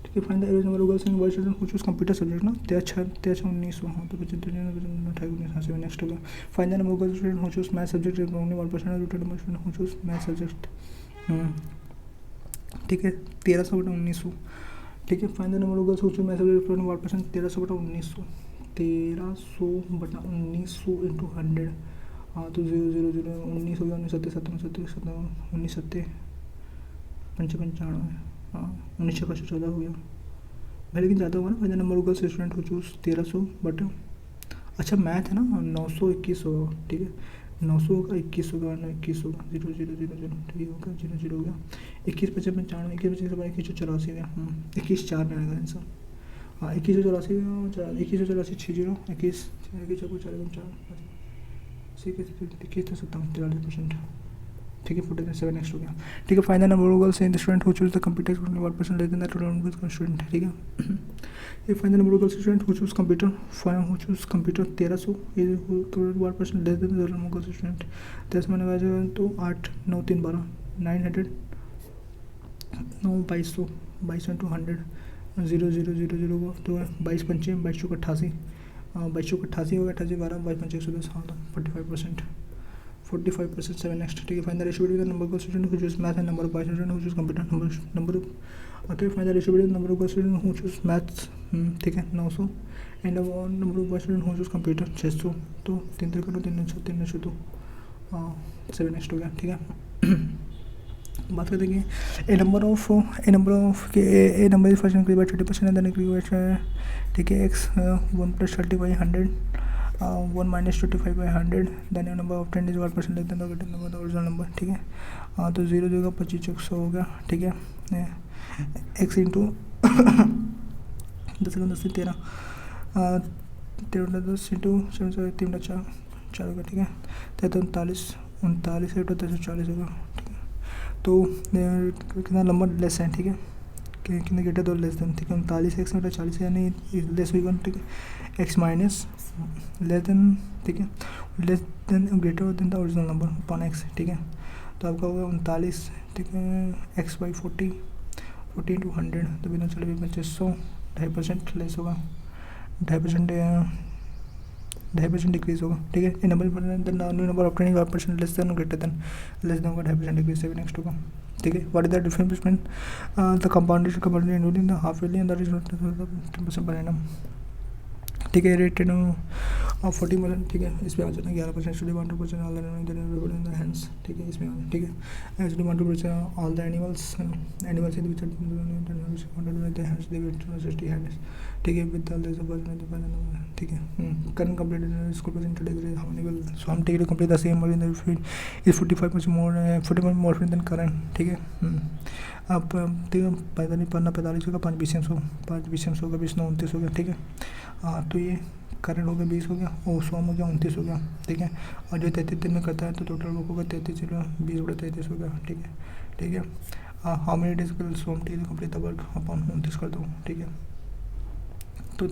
S1: ठीक है फाइंड द एवरेज नंबर होगा sum by student who choose computer subject ना 13 1900 हाँ तो 28 नेक्स्ट होगा। फाइंड द नंबर होगा student who choose math subject only 1% total number student who choose math subject, ठीक है 1300/1900, ठीक है फाइंड द नंबर होगा who choose math subject 1% 1300/1900 1300/1900 into 100 हाँ तो 0 0 0 19 हो गया 19 7 7 19 7 95 हाँ 19 का 14 हो गया भाई, लेकिन ज़्यादा होगा ना फाइनल नंबर होगा स्टूडेंट हो चूज 1300 बट अच्छा मैथ है ना 921 होगा, ठीक है 900 होगा 21 होगा 21 होगा 0 0 0 0 ठीक होगा 0 0 हो गया 21 55 95 21 25 84 हो गया 21 4 में आएगा आंसर हाँ 2184 2184 60 21 21 43%, ठीक है 47 नेक्स्ट हो गया, ठीक है फाइनल नंबर होगा same student who choose the computer 1% less then that total number of student, ठीक है ये फाइनल नंबर होगा स्टूडेंट हु चूज कंप्यूटर 1300 ये 1% less then total number of student 10 मैंने वैसे तो 8 9 3 12 900 9 2200 टू 100 0 0 0 0 को तो 22 पंचे 22 को 88 22 को 88 हो गया 88 12 22 पंचे 110 हाँ तो 45% 7 नेक्स्ट, ठीक है find the ratio between the number of student who choose math and number of student who choose computer number okay find the ratio between number of student who choose maths, ठीक है 900 and number of student who choose computer 600 तो 3 3 करो 300 तो 7 next हो गया, ठीक है बात करते हैं a number of a number is first increase by 30% and then increase by, ठीक है X 1 + 30/100 1 - 25/100 then number of 10 is 1% less than the number the original number, ठीक है तो 0 जगह 25 हो गया, ठीक है एक्स इंटू 10 10 13 10 इंटू 7 3 4 होगा, ठीक है 39 है तो 340 होगा, ठीक है तो कितना नंबर लेस है, ठीक है कितने ग्रेटर तो लेस देन, ठीक है 39 एक्स में 40 यानी लेस होगा, ठीक है एक्स माइनस लेस देन, ठीक है less than greater than the original number upon x, ठीक है तो आपका होगा 39, ठीक है x/40 into 100 तो बिना चले 2500 2.5% लेस होगा 2.5% डिक्रीज होगा, ठीक है number number of 25% less than greater than होगा 2.5% डिक्रीज से नेक्स्ट होगा, ठीक है what is the difference between the compounded including the half yearly and the 10% per annum, ठीक है रेटेड 40%, ठीक है इसमें आ जाना 11% स्टडी 1% ऑल द हैंड्स, ठीक है इसमें आ जाना, ठीक है study 1% all the animals in which the hands they will 60 hands, ठीक है विद द लेस ऑफ, ठीक है current complete school percent degree how many will so हम take complete the same in the field is 45% more than current, ठीक है अब ठीक है 45 होगा 5 BCM होगा 20 9 29 हो गया, ठीक है तो ये करंट हो गया 20 हो गया और 100 हो गया 29 हो गया, ठीक है और जो 33 दिन में करता है तो टोटल वर्क होगा 33 20 बटा 33 हो गया, ठीक है how many days will so हम take complete the work upon 29 कर दो, ठीक है तो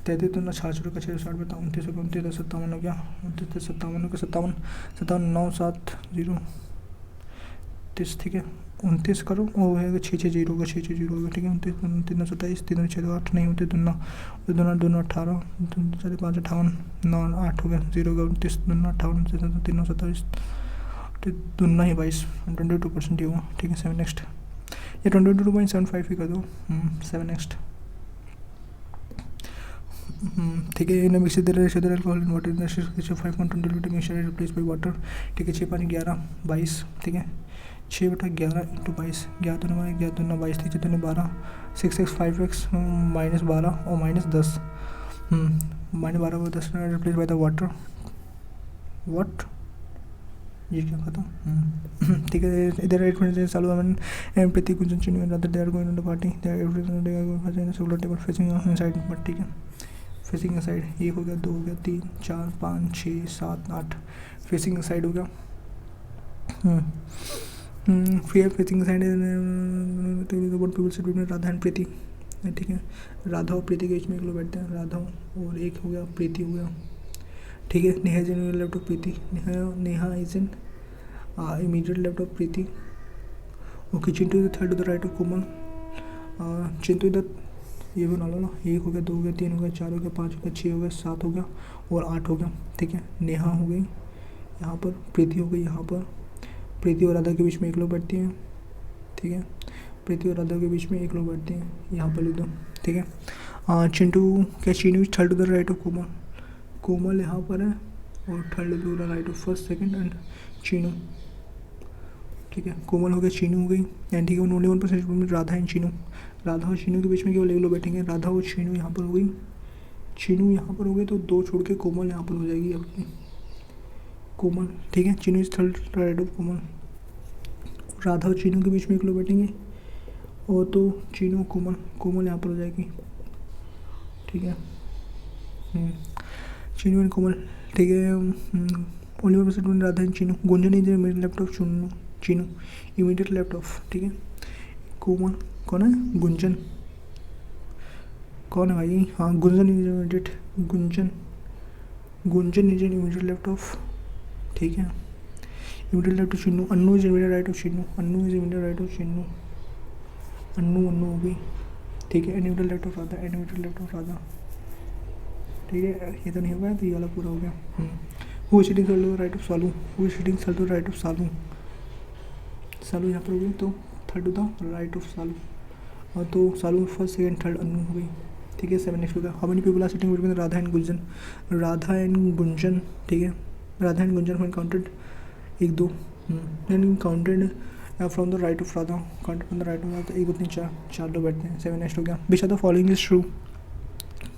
S1: 33 दूना 66 का 660 बता 29 हो गया 29 57 हो गया 29 57 हो गया 57 57 9 7 0 30 ठीक है 29 करो वो है 660 होगा 660 होगा ठीक है 29 3 27 3 6 8 नहीं होते दूना दूना दूना 18 4 5 58 9 8 हो गया 0 होगा 29 दूना 58 3 27 दूना ही 22 22% ही होगा ठीक है 7 नेक्स्ट ये 22.75 ही कर दो 7 नेक्स्ट ठीक है इन मिक्स दे रहे शेदर alcohol in water in 5.20 litre mixture replace by water ठीक है 6 5 11 22 ठीक है 6/11 इंटू 22 11 दूना 22 3 6 दूना 12 6x 5x -12 और -10 -12 और 10 replace by the water what ये क्या खत्म ठीक है इधर 8 मिनट चालू एम प्रति कुंजन चिन्ह में they are going to the party they are everything they are going to the solar table facing inside but ठीक है फेसिंग साइड 1 हो गया 2 हो गया 3 4 5 6 7 8 फेसिंग साइड हो गया फिर facing side people sit between Radha and Preeti ठीक है राधा और प्रीति के बीच में एक लोग बैठते हैं राधा और एक हो गया प्रीति हो गया ठीक है Neha is in left of Preeti Neha is in immediate left of Preeti okay Chintu is third to the right of Komal Chintu इधर ये बना लो ना 1 हो गया 2 हो गया 3 हो गया 4 हो गया 5 हो गया 6 हो गया 7 हो गया और 8 हो गया ठीक है नेहा हो गई यहाँ पर प्रीति हो गई यहाँ पर प्रीति और राधा के बीच में एक लोग बैठती हैं ठीक है प्रीति और राधा के बीच में एक लोग बैठते हैं यहाँ पर लिख दो ठीक है चिंटू क्या Cheenu is third to the right of Komal Komal यहाँ पर है और third to the right of first second and Cheenu ठीक है कोमल हो गया चीनू हो गई एंड ठीक है ओनली 1% राधा एंड चीनू राधा और चीनू के बीच में केवल एक लोग बैठेंगे राधा और चीनू यहाँ पर हो गई चीनू यहाँ पर हो गई तो 2 छोड़ के कोमल यहाँ पर हो जाएगी अपनी कोमल ठीक है Cheenu is third right of Komal Radha और चीनू के बीच में एक लोग बैठेंगे और तो चीनू कोमल कोमल यहाँ पर हो जाएगी ठीक है चीनू एंड कोमल ठीक है only 1% Radha and Chinu Gunjan is immediate left of Chinu immediate left of ठीक है कोमल कौन है गुंजन कौन है भाई हाँ Gunjan is immediate Gunjan is immediate left of ठीक है immediate left of Chinnu Annu is immediate right of Chinnu Annu is immediate right of Chinnu Annu हो गई ठीक है immediate left of Radha immediate left of Radha ठीक है ये तो नहीं हो गया तो ये वाला पूरा हो गया who is sitting to the right of Salu who is sitting to the right of Salu Salu यहाँ पर हो गई तो third to the right of Salu और तो Salu first second third Annu हो गई ठीक है 7 नेक्स्ट हो गया how many people are sitting between Radha and Gunjan ठीक है Radha and Gunjan when counted 1 2 then counted from the right of Radha counted from the right of Radha 1 2 3 4 लोग बैठते हैं 7 नेक्स्ट हो गया which of the following is true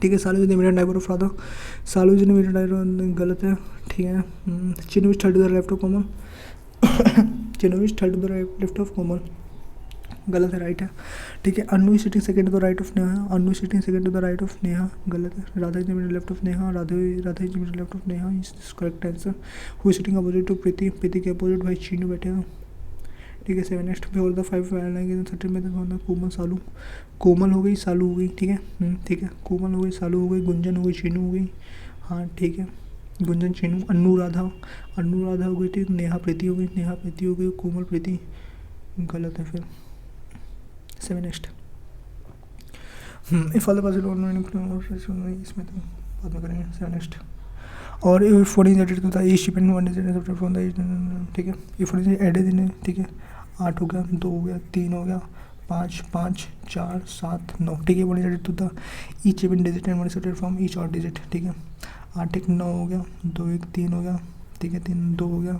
S1: ठीक है Salu is immediate neighbour of Radha Salu is immediate neighbour गलत है ठीक है Chinnu is third to the left of Komal Chinnu is third to the left of Komal गलत है राइट है ठीक है Annu is sitting second to the right of Neha Annu sitting second to the right of Neha गलत है Radha is immediate left of Neha Radha is immediate left of Neha is correct answer who is sitting opposite to Preeti Preeti के opposite भाई चीनू बैठेगा ठीक है 7 नेक्स्ट पे और the 5 30 में तो कोमल सालू कोमल हो गई सालू हो गई ठीक है कोमल हो गई सालू हो गई गुंजन हो गई चीनू हो गई हाँ ठीक है गुंजन चीनू अन्नू राधा हो गई ठीक नेहा प्रीति हो गई कोमल प्रीति गलत है फिर 7 next if all the possible इसमें तो बाद में करेंगे 7 नेक्स्ट और if one is added to the each depend one is added from the ठीक है if one is added in ठीक है 8 हो गया 2 हो गया 3 हो गया 5 5 4 7 9 ठीक है one is added to the each even digit and one is added from each odd digit ठीक है 8 1 9 हो गया 2 1 3 हो गया ठीक है 3 2 हो गया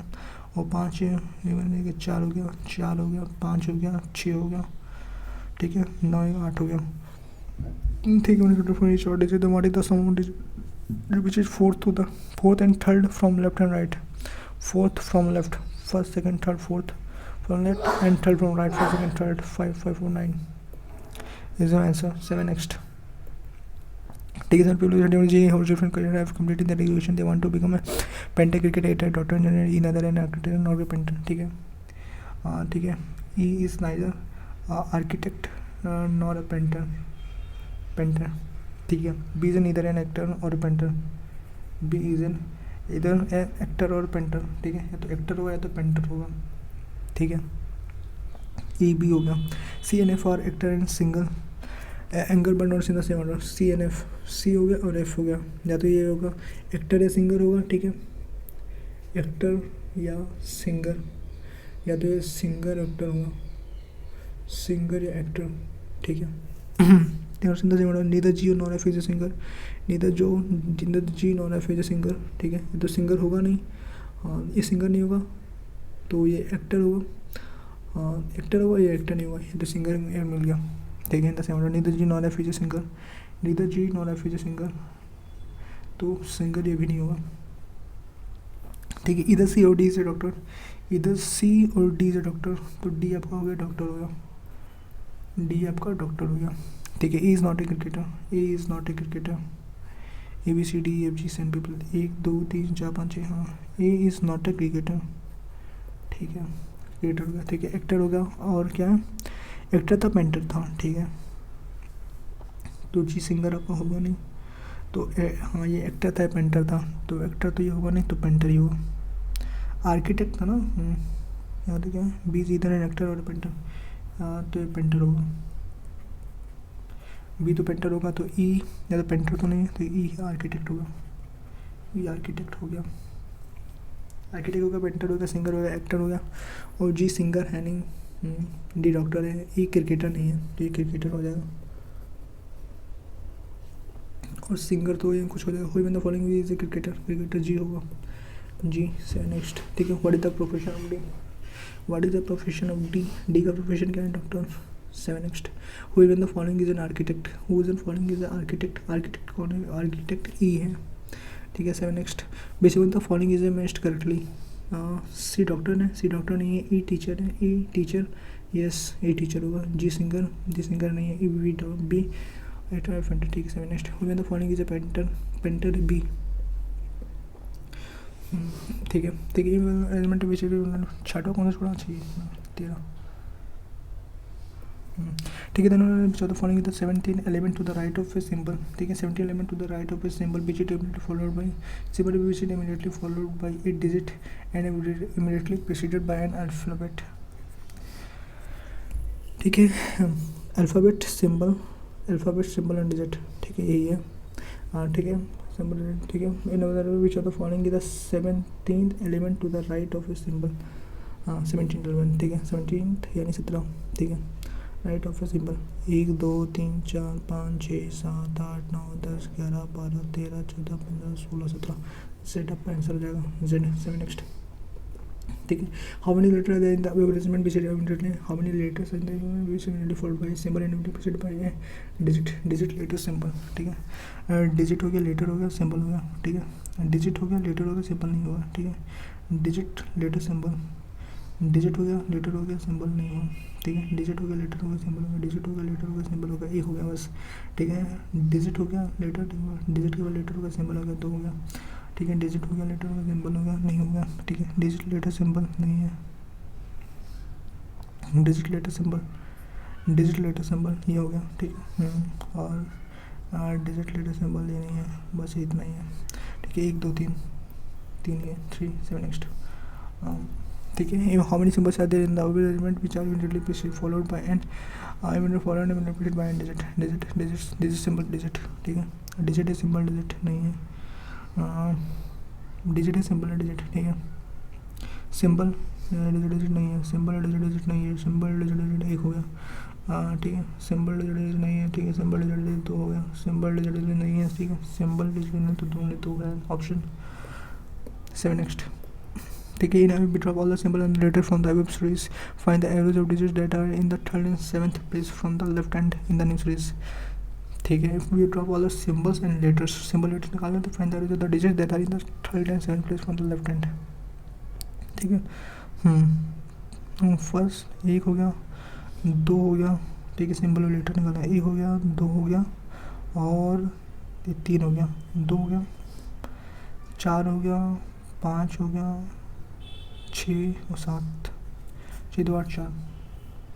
S1: और 5 इवन 4 हो गया 4 हो गया 5 हो गया 6 हो गया ठीक है 9 8 हो गया ठीक है one is added from each odd digit the what is the sum which is fourth and third from left and right fourth from left first second third fourth from left and third from right first second third 5 5 4 9 is the answer 7 next ठीक है sir people G how different career have completed the education they want to become a painter cricketer doctor engineer in other an architect or a painter ठीक है he is neither architect nor a painter ठीक है। B is an either an actor or painter, B is an either actor or painter, ठीक है, या तो actor होगा या तो पेंटर होगा, ठीक है। ई बी हो गया। C N F R actor and singer, एंगर बर्न और singer same order, C N F, C हो गया और एफ हो गया, या तो ये होगा एक्टर या सिंगर होगा, ठीक है, एक्टर या सिंगर, या तो ये सिंगर एक्टर होगा, सिंगर या एक्टर, ठीक है। और singer same order, neither G nor F is a singer, neither G nor F is a singer, ठीक है, ये तो सिंगर होगा नहीं, ये सिंगर नहीं होगा तो ये एक्टर होगा, एक्टर होगा, ये एक्टर नहीं होगा, ये तो सिंगर मिल गया, ठीक है। Same order, neither G nor F is a singer, neither G nor F is a singer, तो सिंगर ये भी नहीं होगा, ठीक है। इधर सी और डी इज ए डॉक्टर, इधर सी और डी इज ए डॉक्टर, तो डी आपका हो गया डॉक्टर हो गया, डी आपका डॉक्टर हो गया, ठीक है। A is not a cricketer, A is not a cricketer, A B C D F G seven people, 1 2 3 4 5 6, हाँ, A is not a cricketer, ठीक है, क्रिकेटर हो गया, ठीक है। एक्टर हो गया, और क्या है, एक्टर था पेंटर था, ठीक है, तो जी सिंगर आपका होगा नहीं, तो हाँ ये एक्टर था पेंटर था, तो एक्टर तो ये होगा नहीं, तो पेंटर ही होगा। आर्किटेक्ट था ना, यहाँ तो क्या है, बी इधर एन एक्टर और पेंटर, तो ये पेंटर होगा, बी तो पेंटर होगा, तो ई या तो पेंटर तो नहीं है, तो ई आर्किटेक्ट होगा, ई आर्किटेक्ट हो गया, आर्किटेक्ट हो गया, पेंटर हो गया, सिंगर हो गया, एक्टर हो गया, और जी सिंगर है नहीं, डी डॉक्टर है, ई क्रिकेटर नहीं है, तो ये क्रिकेटर हो जाएगा, और सिंगर तो ये कुछ हो जाएगा, हुई one the following is a cricketer, cricketer G होगा, जी से नेक्स्ट, ठीक है। What is the profession of D, what is the profession of D, D का प्रोफेशन क्या है, doctor, 7 next. Who is the following is an architect, who is the following is architect, architect कौन है, architect E है, ठीक है। 7 next. Basically the following is a matched correctly, C doctor है, सी डॉक्टर नहीं है, ई टीचर है, ई टीचर, यस ई teacher होगा, जी सिंगर नहीं है, ई बी एक्टर पेंटर, ठीक है। 7 next. Who is the following is a painter, painter B, ठीक है, ठीक है। एलिमेंट बेसिकली छठा कौन सा छोड़ा चाहिए, 13, ठीक है। देन चौथा following is the 17 element to the right of a symbol, ठीक है, 17 element to the right of a symbol, which it followed by symbol, which it immediately followed by a digit and immediately preceded by an alphabet, ठीक है। Alphabet symbol and digit, ठीक है, यही है, हाँ, ठीक है, सिंबल, ठीक है। In other which of the following is the 17th element to the right of a symbol, हाँ 17th एलिमेंट, ठीक है, 17th यानी 17, ठीक है, right of a symbol, 1 2 3 4 5 6 7 8 9 10 11 12 13 14 15 16 17, set up answer हो जाएगा जेड। 7 नेक्स्ट, ठीक है। How many letter are in the arrangement which immediately, how many letters in the which immediately followed by symbol and preceded by a digit letter symbol, ठीक है। Digit हो गया, letter हो गया, सिंबल हो गया, ठीक है। डिजिट हो गया, लेटर हो गया, सिंबल नहीं होगा, ठीक है। डिजिट लेटर सिंबल, डिजिट हो गया, लेटर हो गया, सिंबल नहीं हुआ, ठीक है। डिजिट हो गया, लेटर हो गया, सिंबल हो गया, डिजिट हो गया, लेटर हो गया, सिंबल हो गया, एक हो गया बस, ठीक है। डिजिट हो गया, लेटर नहीं हुआ, डिजिट के बाद लेटर हो गया, सिंबल हो गया, 2 हो गया, ठीक है। डिजिट हो गया, लेटर हो गया, सिंबल हो गया, नहीं हो गया, ठीक है। डिजिट लेटर सिंबल नहीं है, डिजिट लेटर सिंबल ये हो गया, ठीक है। और डिजिट लेटर सिंबल ये नहीं है, बस इतना ही है, ठीक है। 1 2 3 है, 3 7 नेक्स्ट, ठीक है। How many symbols are there in the arrangement which are immediately followed by an followed and repeated by an digit symbol, digit, ठीक है। डिजिट है, सिंबल डिजिट नहीं है, डिजिट है, सिंबल डिजिट, ठीक है। सिंबल डिजिट नहीं है, सिंबल डिजिट नहीं है, सिंबल डिजिट 1 हो गया, ठीक है। सिंबल डिजिट नहीं है, ठीक है। सिंबल डिजिट 2 हो गया, सिंबल डिजिट नहीं है, ठीक है। सिंबल डिजिट नहीं तो 2 है ऑप्शन। 7 नेक्स्ट, ठीक है। In we drop all the symbol and letter from the above series. Find the average of digits that are in the 3rd and 7th place from the left hand in the new series. ठीक है। If we drop all the symbols and letters, symbol letters निकालना तो find the average of the digits that are in the 3rd and 7th place from the left hand. ठीक है। First 1 हो गया, 2 हो गया, ठीक है। सिंबल और लेटर निकालना, 1 हो गया, 2 हो गया, और 3 हो गया, 2 हो गया, 4 हो गया, 5 हो गया, 6 और 7, 6 2 8 4,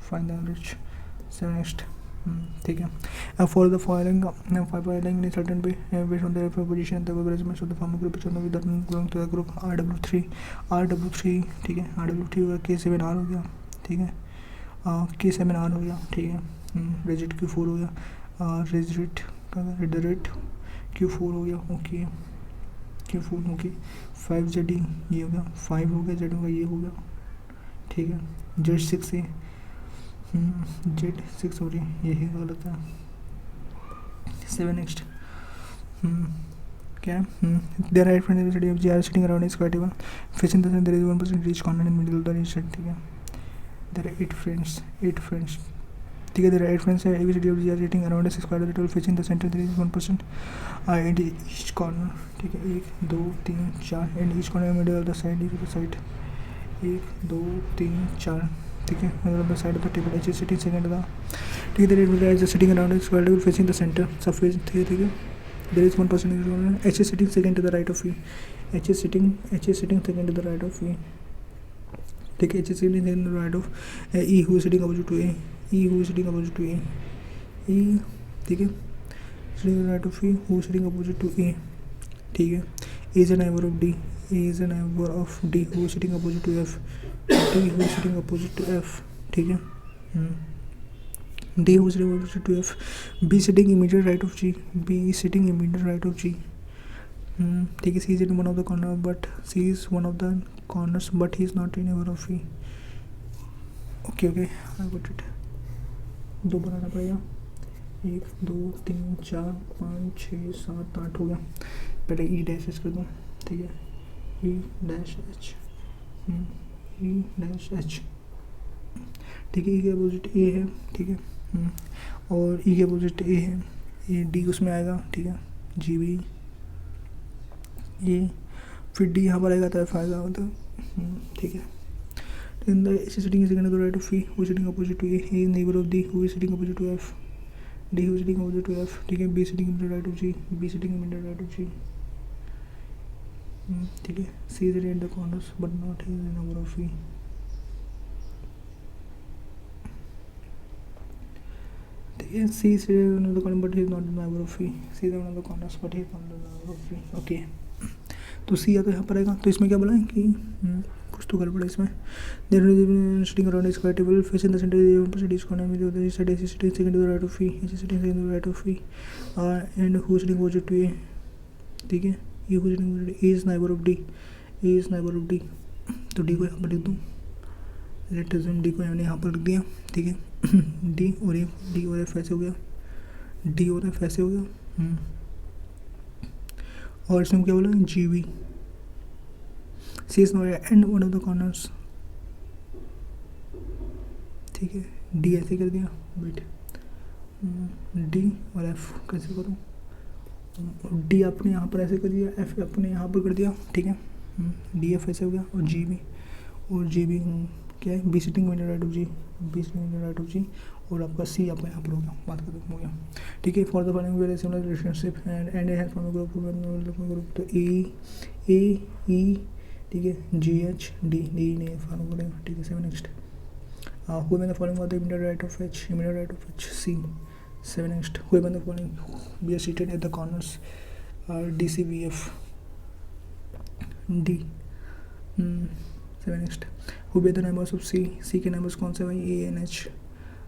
S1: फाइंड द एवरेज। 7 नेक्स्ट, ठीक है। For the following certain pay based on the position the arrangement of the farmer group which with belong to the group RW3 ठीक है। RW3 हो गया, K7R हो गया, ठीक है। K7R हो गया, ठीक है। रेजिट Q4 हो गया, रेजिट Q4 हो गया, ओके Q4 ओके। 5ZE ये हो गया, 5 हो गया, Z हो गया, ये हो गया, ठीक है। Z6 है, Z6 सॉरी यही गलत है। 7 नेक्स्ट क्या there right front study of G are sitting around is quite table facing the there is 1% reach corner in middle of the reach, ठीक है। देयर आर 8 फ्रेंड्स, ठीक है। देयर आर 8 फ्रेंड्स है A B C D of G are sitting around is quite table facing the centre there is 1% in each corner, ठीक है। 1 2 3 4 and each corner middle of the side is the side 1 2 3 4, ठीक है। middle of the side of the table H is sitting second the, ठीक है। there is sitting around a square table facing the center surface, ठीक है। there is 1% H is sitting second to the right of E, H is sitting second to the right of E, ठीक है। H is sitting second to the right of E who is sitting opposite to A, ठीक है। sitting to the right of E who is sitting opposite to A, ठीक है। A is a neighbor of D, who is sitting opposite to F, D who is sitting opposite to F, ठीक है। D who is sitting opposite to F, B sitting immediate right of G, ठीक है। C is in one of the corners but he is not in neighbor of E, okay I got it। 2 बनाना पड़ेगा, 1 2 3 4 5 6 7 8 हो गया। पहले E dash H कर दूँ, ठीक है। E डैश H, ठीक है। E के अपोजिट A है, ठीक है। और E के अपोजिट A है, ये D उसमें आएगा, ठीक है। GB A फिर D यहाँ पर आएगा, तरफ आएगा मतलब, ठीक है। In the H is sitting second to the right of E who is sitting opposite to A, he is neighbor of D who is sitting opposite to F, D who is sitting opposite to F, ठीक है। B sitting immediate right of G, ठीक है। C is in the corners but not in the neighbor of E, ठीक है। C is in the corner but he is not in the neighbor of E, C is in the corners but he is not in the neighbor of E, okay. तो C या तो यहाँ पर आएगा, तो इसमें क्या बोला है कि कुछ तो गड़बड़ है इसमें। There is sitting around square table facing the centre is 1% each corner में the side is sitting second to the right of E, H is sitting second to the right of E and who sitting opposite to A, ठीक है। E who is sitting opposite A is neighbor of D, तो D को यहाँ पर लिख दूँ, late assume D को मैंने यहाँ पर लिख दिया, ठीक है। D और F ऐसे हो गया, और इसमें क्या बोला GB, C is not and one of the corners, ठीक है। D ऐसे कर दिया, वेट D और F कैसे करूँ, D आपने यहाँ पर ऐसे कर दिया, F आपने यहाँ पर कर दिया, ठीक है। D F ऐसे हो गया, और GB क्या है, B sitting in the right of G, और आपका C आपका यहाँ पर हो गया, बात खत्म हो गया, ठीक है। For the following very similar relationship and A has from group तो E ठीक है। GH D नहीं फॉलो करेगा, ठीक है। 7 next who when the following are the immediate right of H, C। 7 next who when the following be seated at the corners DCBF, D। 7 next who be the neighbors of C के neighbors कौन से भाई, A and H।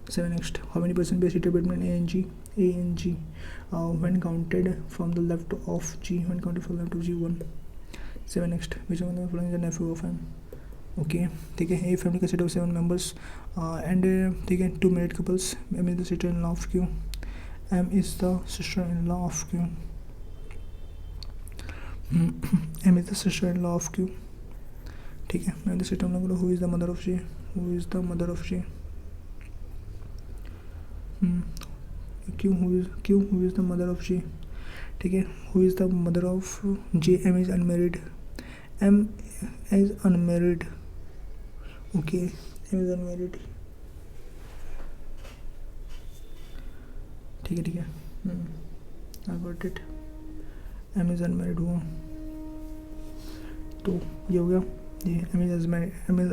S1: 7 next how many person be seated between A and G when counted from the left of G, 1। 7 next which one of the following is the nephew of M, okay, ठीक है। A family का set of 7 members and ठीक है। 2 married couples, M is the sister in law of Q, M is the sister in law of Q, M is the sister in law of Q, ठीक है। मैं sister हम लोग who is the mother of G, Q who is the mother of G, ठीक है। who is the mother of J, M is unmarried, okay. M is unmarried, ठीक है। I got it, M is unmarried हुआ, तो ये हो गया ये। M is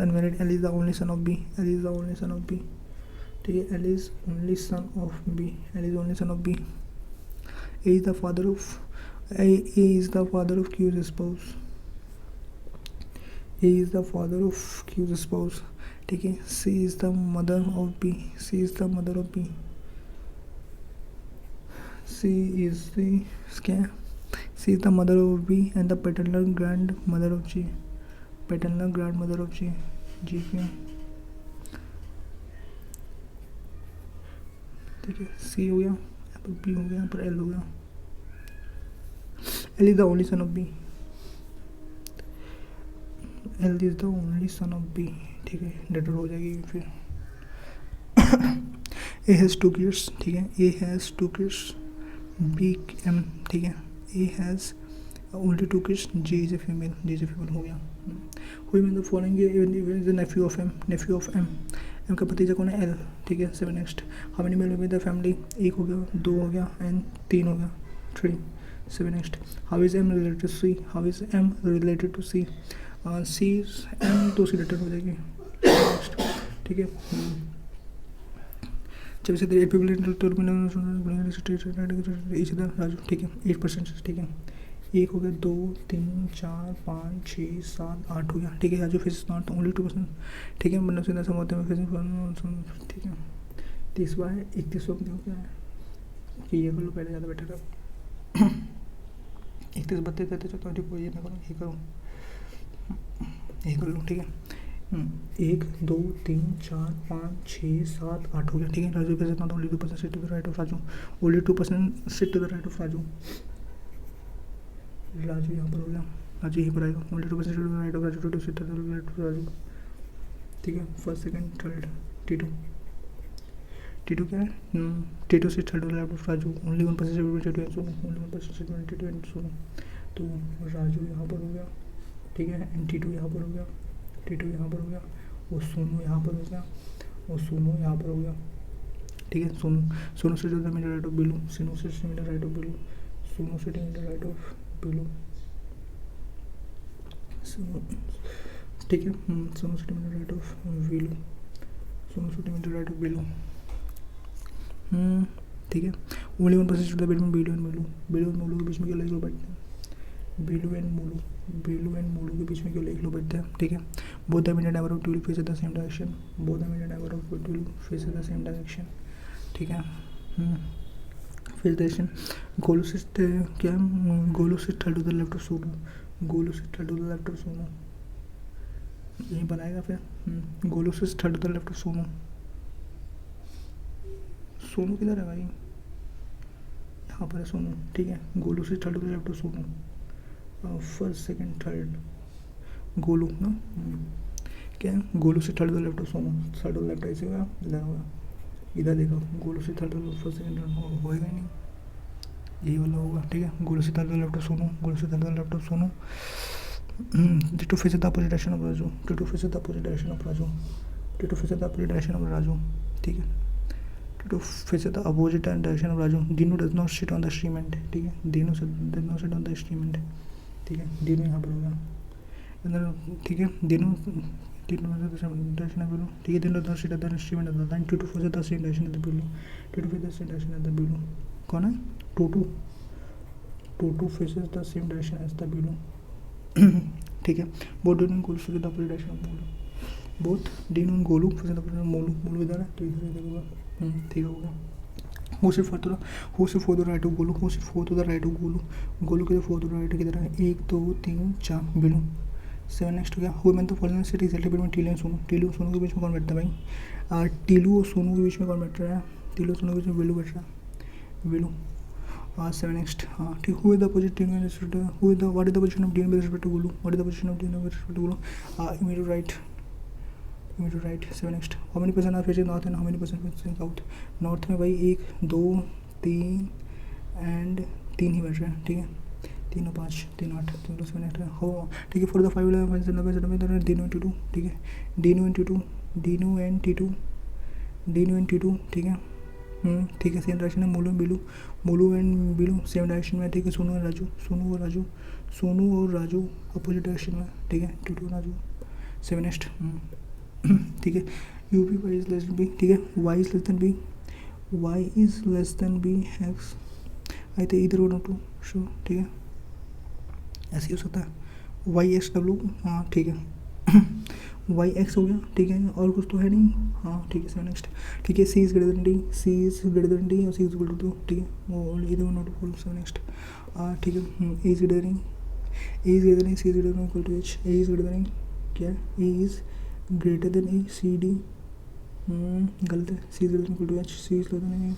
S1: unmarried, L is the only son of B, ठीक है। L is only son of B, L is only son of B. A is the father of A is the father of Q's spouse, A is the father of Q's spouse, ठीक है। C is the mother of B, C is the mother of B, C is the क्या, C is the mother of B and the paternal grandmother of G, paternal grandmother of G, G क्यों, ठीक है। C हो गया, यहाँ पर B हो गया, यहाँ पर L हो गया। L is the only son of B, L is the only son of B, ठीक है। लेटर हो जाएगी फिर। A has 2 kids, ठीक है। A has 2 kids, B M, ठीक है। A has only 2 kids, J is a female, J is a female हो गया। Who in the following is the nephew of M, nephew of M, M का भतीजा कौन है, L, ठीक है। 7 next, how many male with the family, 1 हो गया, 2 हो गया and 3 हो गया, 3। 7 next, how is M related to C, how is M related to C, C is M तो C लेटर हो जाएगी, next, ठीक है। जब से 8 people each other, राजू, ठीक है। 8%, ठीक है। 1 हो गया, 2 3 4 5 6 7 8 हो गया, ठीक है। राजू फेस नॉट ओनली 2%, ठीक है। मतलब सीधा सब होते हैं फेस, ठीक है। 30 बाय 31 हो गया है कि ये कर लो पहले, ज़्यादा बेटर है। 31 32 33 34 को ये ना करो, ये करो, ये कर लो, ठीक है। 1 2 3 4 5 6 7 8 हो गया, ठीक है। Raju face not only 2% sit to the right of Raju, only 2% sit to the right of Raju, Raju यहाँ पर हो गया, राजू यहीं पर आएगा, only 2% sit to the right of Raju, two sit to the right of Raju, ठीक है। First second third, T2, T2 क्या है, T2 sit third left of Raju, only 1% sit to Sonu, only 1% sit to Sonu, तो राजू यहाँ पर हो गया, ठीक है। एंड T2 यहाँ पर हो गया, T2 यहाँ पर हो गया, और सोनू यहाँ पर हो गया, और सोनू यहाँ पर हो गया, ठीक है। Sonu sit the middle right of Bilu, Sonu sit middle right of Bilu, Sonu sit middle right of Bilu, ठीक है। Sonu sit middle right of Bilu, Sonu sit middle right of Bilu, ठीक है। Only 1% sit the between Bilu and Molu, Bilu and Molu के बीच में क्यों लिख लो बैठते हैं, बिलू एंड मोलू के बीच में क्यों लिख लो बैठते हैं, ठीक है। Both the medium diver of tool face the same direction, both the medium diver of tool face the same direction, ठीक है। फेस डायरेक्शन, गोलू सिट क्या, Golu sit third to the left of Sonu, Golu sit third to the left of Sonu, यही बनाएगा फिर। Golu sit third to the left of Sonu, Sonu किधर है भाई, यहाँ पर है सोनू, ठीक है। Golu sit third to the left of Sonu, first second third Golu ना, क्या है, गोलू से third left of Sonu, third left ऐसे होगा, इधर होगा, इधर देखो, गोलू से थर्ड फर्स्ट सेकंड होएगा ही नहीं, यही वाला होगा, ठीक है। गोलू से third left of Sonu, Golu से third left of Sonu, T2 faces the opposite direction of Raju, T2 faces the opposite direction of Raju, T2 faces the opposite direction of Raju, ठीक है। T2 faces the opposite direction of Raju, Dinu does not sit on the instrument, ठीक है। Dinu does not sit on the instrument, ठीक है। Dinu यहाँ पर होगा, ठीक है। Dinu direction of below, ठीक है। Dinu does not sit on the instrument of the line, T2 faces the same direction as the below, T2 faces the same direction as the below, कौन है, T2 faces the same direction as the below, ठीक है। Both Dinu Golu face the opposite direction of Molu, both Dinu Golu face the opposite Molu, Molu इधर है तो इधर होगा, ठीक होगा। Who sit for the right of Golu, who sit for the right of Golu, Golu के फोर द राइट किधर है, 1 2 3 4 बिलू। 7 नेक्स्ट हो गया, who main the following city is between Teelu and Sonu, Teelu और सोनू के बीच में कौन बैठता है भाई, टीलू और सोनू के बीच में कौन बैठ रहा है, टीलू और सोनू के बीच में बिलू बैठ रहा है, बिलू। 7 next, ठीक। Who is the opposite Dinu with respect to, who is the, what is the position of Dinu with respect to Gulu, what is the position of Dinu with respect to Gulu, immediate right, 7 next, how many person are facing north and how many person facing south, north में भाई 1 2 3 and 3 ही बैठ रहे हैं, ठीक है। 3 और 5 3 8 3 7 8 हो, ठीक है। For the 5 11 Dinu and T2, ठीक है। Dinu and T2, ठीक है। ठीक है। सेम डायरेक्शन है, मोलू एंड बिलू सेम डायरेक्शन में, ठीक है। सोनू और राजू अपोजिट डायरेक्शन में, ठीक है। T2 राजू। 7 नेक्स्ट, ठीक है। U P Y is less than B, ठीक है, Y is less than B, Y is less than B X, I think इधर होना टू शो, ठीक है, ऐसे ही हो सकता है, वाई एक्स डब्लू, हाँ ठीक है, वाई एक्स हो गया, ठीक है, और कुछ तो है नहीं, हाँ ठीक है सर, नेक्स्ट, ठीक है, C is greater than D, C is greater than D और सी इज इक्वल टू, ठीक है, वो इधर नोट फॉलो सर, नेक्स्ट, ठीक है, A is greater than, A is greater than, C is greater than equal to H, A is greater than क्या है, A is greater than A, C D, गलत है, C is greater than equal to H, C is less than A,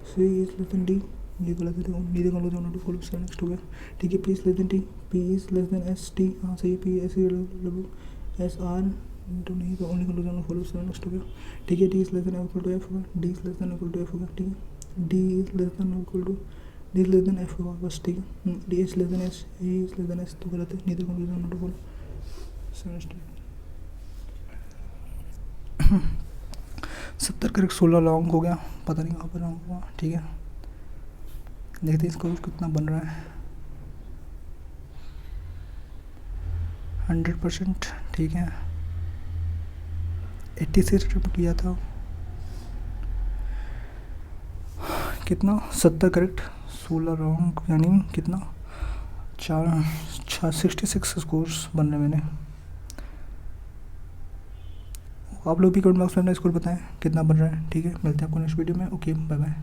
S1: C is less than D, ये गलत है, देखो नीचे call होता है, फॉलो सर, नेक्स्ट हो गया, ठीक है, P is less then T, P is less than S T, हाँ सही है, पी एस एस आर तो नहीं, तो only conclusion follow sir, next हो गया, ठीक है, D is less than equal to F होगा, D is less than equal to F होगा, ठीक है, D is less than equal to, D is less than F होगा बस, ठीक है, D is less than S, A is less than S तो गलत है, नीचे conclusion not follow sir, next 70 correct, 16 long हो गया, पता नहीं कहाँ पर लॉन्ग हुआ, ठीक है, देखते हैं इसका कितना बन रहा है, 100%, ठीक है, 86 अटेम्प्ट किया था, कितना 70 करेक्ट 16 रॉन्ग, यानी कितना 66 स्कोर्स बनने मैंने। आप लोग भी कमेंट बॉक्स में अपना स्कोर बताएं कितना बन रहा है, ठीक है, मिलते हैं आपको नेक्स्ट वीडियो में, ओके बाय बाय।